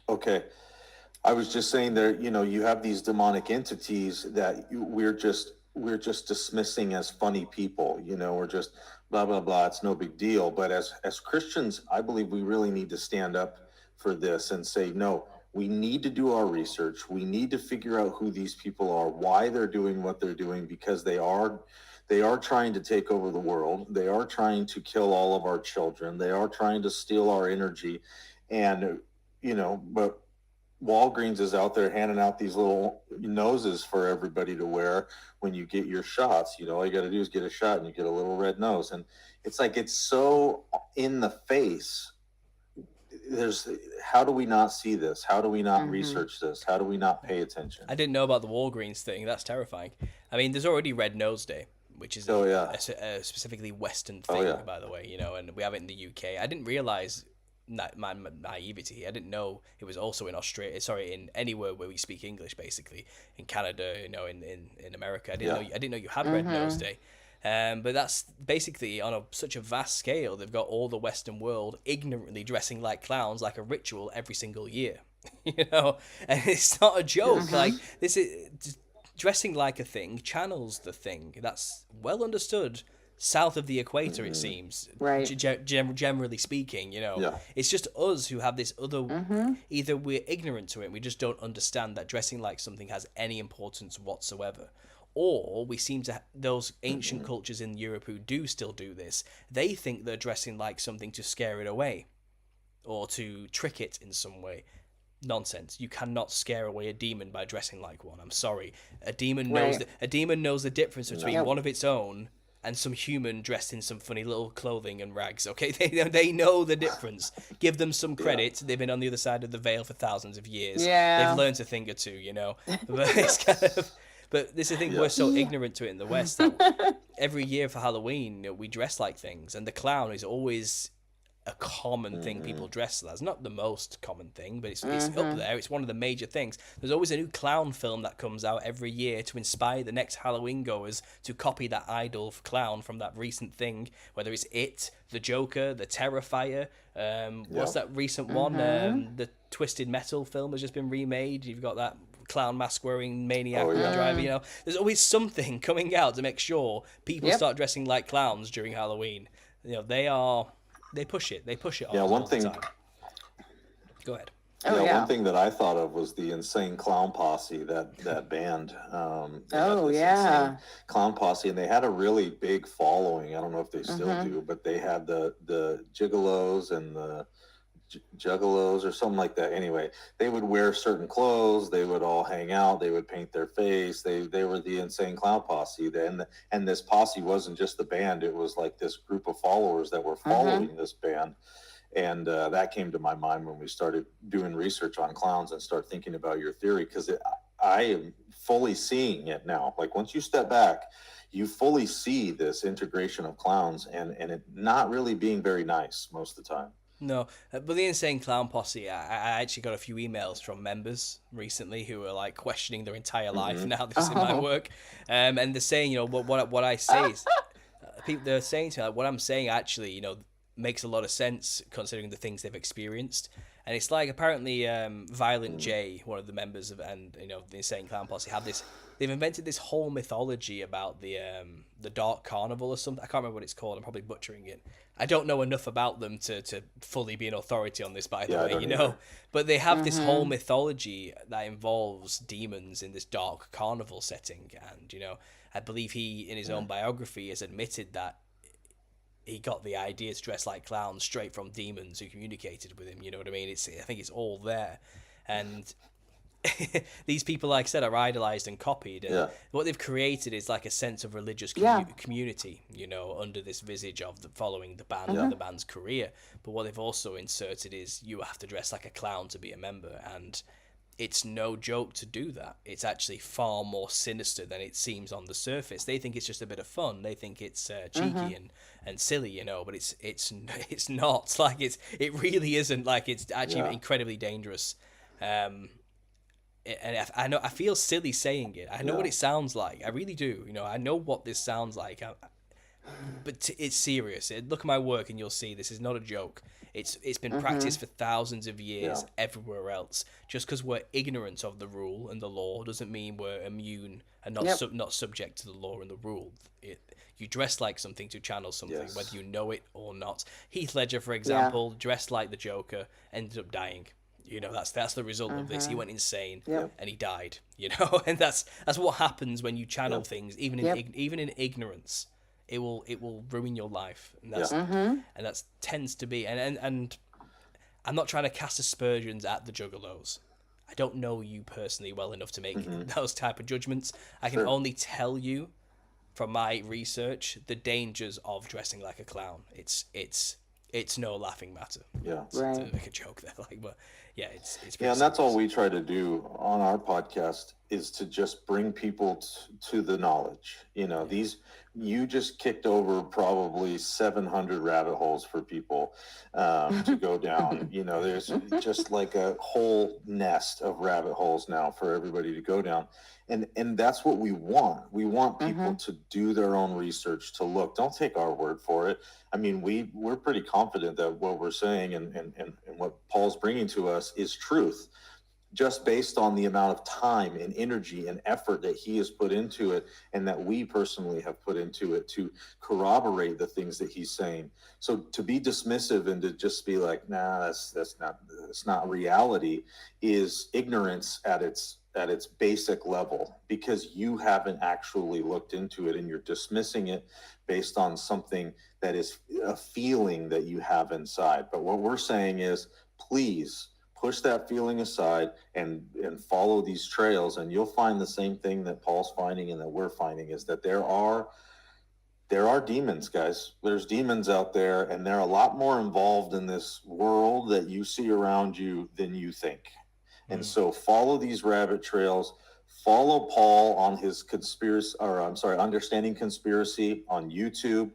Okay. I was just saying that, you have these demonic entities that we're just dismissing as funny people, we're just blah, blah, blah. It's no big deal. But as Christians, I believe we really need to stand up for this and say, no, We need to do our research. We need to figure out who these people are, why they're doing what they're doing, because they are trying to take over the world. They are trying to kill all of our children. They are trying to steal our energy. And, but Walgreens is out there handing out these little noses for everybody to wear when you get your shots. All you got to do is get a shot and you get a little red nose. And it's like, it's so in the face. How do we not see this? How do we not research this? How do we not pay attention? I didn't know about the Walgreens thing. That's terrifying. I mean, there's already Red Nose Day, which is a specifically Western thing, by the way, and we have it in the UK. I didn't realize my naivety. I didn't know it was also in Australia. Sorry, in anywhere where we speak English, basically in Canada, in America. I didn't know you had Red Nose Day. But that's basically on such a vast scale. They've got all the Western world ignorantly dressing like clowns, like a ritual every single year. And it's not a joke. Like, this is dressing like a thing channels the thing. That's well understood south of the equator, it seems. Right. Generally speaking, it's just us who have this other. Either we're ignorant to it, and we just don't understand that dressing like something has any importance whatsoever. Or we seem to those ancient cultures in Europe who do still do this. They think they're dressing like something to scare it away, or to trick it in some way. Nonsense! You cannot scare away a demon by dressing like one. I'm sorry. A demon knows the difference between one of its own and some human dressed in some funny little clothing and rags. Okay, they know the difference. Give them some credit. They've been on the other side of the veil for thousands of years. Yeah. They've learned a thing or two, But it's kind of. But this is the thing, we're so ignorant to it in the West that every year for Halloween, we dress like things, and the clown is always a common thing people dress as. Not the most common thing, but it's up there. It's one of the major things. There's always a new clown film that comes out every year to inspire the next Halloween goers to copy that idol clown from that recent thing, whether it's It, the Joker, the Terrifier. What's that recent one? The Twisted Metal film has just been remade. You've got that clown mask wearing maniac driver. There's always something coming out to make sure people start dressing like clowns during Halloween. They push it on one all thing the time. Go ahead. One thing that I thought of was the Insane Clown Posse, that band. Insane Clown Posse, and they had a really big following. I don't know if they still do, but they had the Gigolos and the Juggalos or something like that. Anyway, they would wear certain clothes. They would all hang out. They would paint their face. They were the Insane Clown Posse. And this posse wasn't just the band. It was like this group of followers that were following this band. And that came to my mind when we started doing research on clowns and start thinking about your theory, because I am fully seeing it now. Like, once you step back, you fully see this integration of clowns and it not really being very nice most of the time. No, but the Insane Clown Posse, I actually got a few emails from members recently who are like questioning their entire life now this is in my work. And they're saying, what I say is, they're saying to me, like, what I'm saying actually, makes a lot of sense considering the things they've experienced. And it's like, apparently Violent J, one of the members of the Insane Clown Posse, they've invented this whole mythology about the Dark Carnival or something. I can't remember what it's called. I'm probably butchering it. I don't know enough about them to fully be an authority on this, by the way, But they have this whole mythology that involves demons in this dark carnival setting. And, I believe he, in his own biography, has admitted that he got the idea to dress like clowns straight from demons who communicated with him. You know what I mean? I think it's all there. And these people, like I said, are idolized and copied. And what they've created is like a sense of religious community, under this visage of following the band and the band's career. But what they've also inserted is you have to dress like a clown to be a member. And it's no joke to do that. It's actually far more sinister than it seems on the surface. They think it's just a bit of fun. They think it's cheeky and silly, but it's not. Like, it really isn't. Like, it's actually incredibly dangerous. And I feel silly saying it. I know what it sounds like. I really do. I know what this sounds like. But it's serious. Look at my work and you'll see this is not a joke. It's been practiced for thousands of years everywhere else. Just because we're ignorant of the rule and the law doesn't mean we're immune and not subject to the law and the rule. You dress like something to channel something, whether you know it or not. Heath Ledger, for example, dressed like the Joker, ended up dying. You know, that's the result of this. He went insane Yep. and he died. You know, and that's what happens when you channel Yep. things, even in ignorance. It will ruin your life, and that's and that tends to be and I'm not trying to cast aspersions at the Juggalos. I don't know you personally well enough to make those type of judgments. I can only tell you from my research the dangers of dressing like a clown. It's no laughing matter. Yeah. To make a joke there, like, but yeah, it's pretty Yeah, and that's serious. all we try to do on our podcast is to just bring people to the knowledge. You know, you just kicked over probably 700 rabbit holes for people to go down. You know, there's just like a whole nest of rabbit holes now for everybody to go down. And that's what we want. We want people to do their own research, to look. Don't take our word for it. I mean, we're pretty confident that what we're saying and what Paul's bringing to us is truth, just based on the amount of time and energy and effort that he has put into it, and that we personally have put into it to corroborate the things that he's saying. So to be dismissive and to just be like, nah, that's not reality, is ignorance at its basic level, because you haven't actually looked into it and you're dismissing it based on something that is a feeling that you have inside. But what we're saying is, please push that feeling aside and follow these trails, and you'll find the same thing that Paul's finding and that we're finding, is that there are demons, guys. There's demons out there, and they're a lot more involved in this world that you see around you than you think. And so follow these rabbit trails. Follow Paul on his Understanding Conspiracy on YouTube.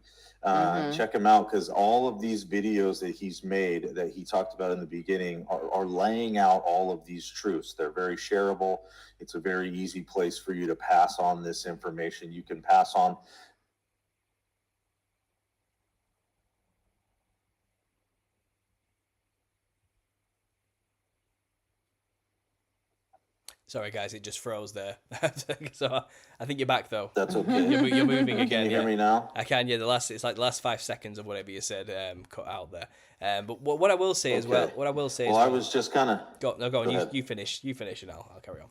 Check him out, because all of these videos that he's made, that he talked about in the beginning, are laying out all of these truths. They're very shareable. It's a very easy place for you to pass on this information. You can pass on. Sorry, guys, it just froze there. So I think you're back though. That's okay. You're moving again. Can you hear me now? I can. Yeah, it's like the last 5 seconds of whatever you said cut out there. But what I will say as well. What I will say. Well, I was just kind of. Go on. ahead. You finish. You finish, and I'll carry on.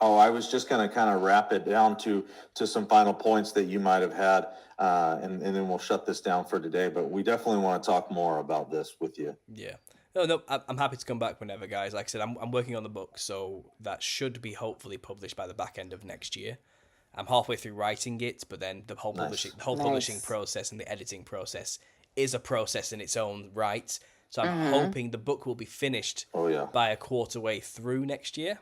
Oh, I was just going to kind of wrap it down to some final points that you might have had, and then we'll shut this down for today. But we definitely want to talk more about this with you. Yeah. No, I'm happy to come back whenever, guys. Like I said, I'm working on the book, so that should be hopefully published by the back end of next year. I'm halfway through writing it, but then the whole publishing process and the editing process is a process in its own right. So I'm hoping the book will be finished by a quarter way through next year.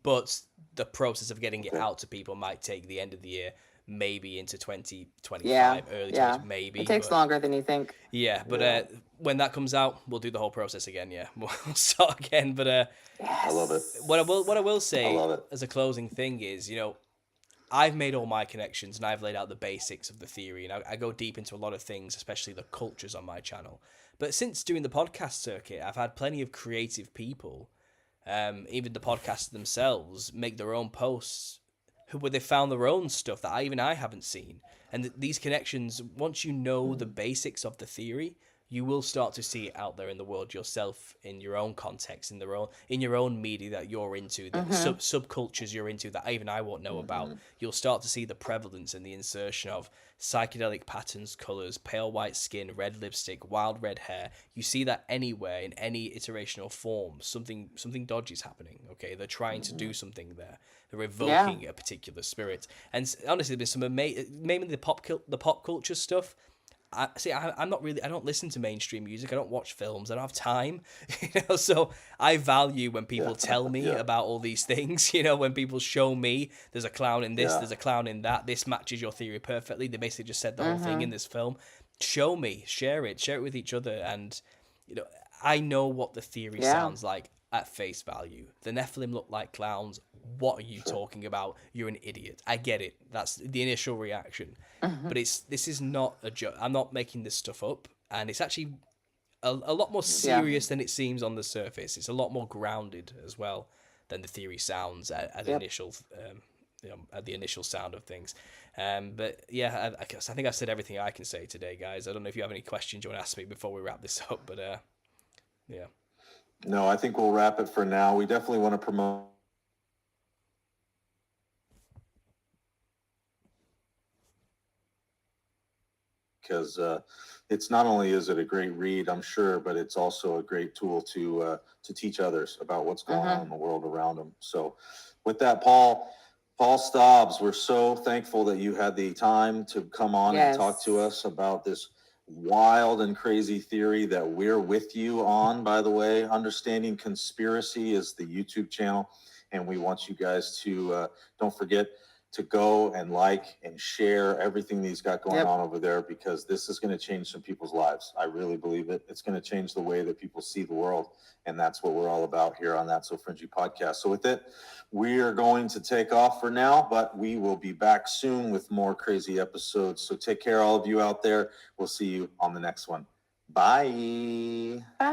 But the process of getting it out to people might take the end of the year, maybe into 2025, early 20, maybe. It takes longer than you think. Yeah, but when that comes out, we'll do the whole process again. Yeah, we'll start again. But I love it. What I will say as a closing thing is, I've made all my connections and I've laid out the basics of the theory, and I go deep into a lot of things, especially the cultures on my channel. But since doing the podcast circuit, I've had plenty of creative people, even the podcasters themselves, make their own posts where they found their own stuff that I haven't seen. And these connections, once you know the basics of the theory, you will start to see it out there in the world yourself, in your own context, in your own media that you're into, the subcultures you're into that even I won't know about. You'll start to see the prevalence and the insertion of psychedelic patterns, colors, pale white skin, red lipstick, wild red hair. You see that anywhere in any iteration or form. Something dodgy is happening. Okay, they're trying to do something there. They're evoking a particular spirit. And honestly, there's some mainly the pop culture stuff. I'm not really. I don't listen to mainstream music. I don't watch films. I don't have time, So I value when people tell me about all these things. When people show me there's a clown in this, there's a clown in that. This matches your theory perfectly. They basically just said the whole thing in this film. Show me, share it with each other, and I know what the theory sounds like at face value. The Nephilim look like clowns. What are you talking about? You're an idiot. I get it. That's the initial reaction. But this is not a joke. I'm not making this stuff up. And it's actually a lot more serious than it seems on the surface. It's a lot more grounded as well than the theory sounds at initial at the initial sound of things. But yeah, I think I've said everything I can say today, guys. I don't know if you have any questions you want to ask me before we wrap this up, but yeah. No, I think we'll wrap it for now. We definitely want to promote. Because it's not only is it a great read, I'm sure, but it's also a great tool to teach others about what's going on in the world around them. So, with that, Paul Stobbs, we're so thankful that you had the time to come on and talk to us about this wild and crazy theory that we're with you on. By the way, Understanding Conspiracy is the YouTube channel, and we want you guys to don't forget to go and like and share everything that he's got going on over there, because this is going to change some people's lives. I really believe it. It's going to change the way that people see the world. And that's what we're all about here on That's So Fringy podcast. So with it, we are going to take off for now, but we will be back soon with more crazy episodes. So take care, all of you out there. We'll see you on the next one. Bye. Bye.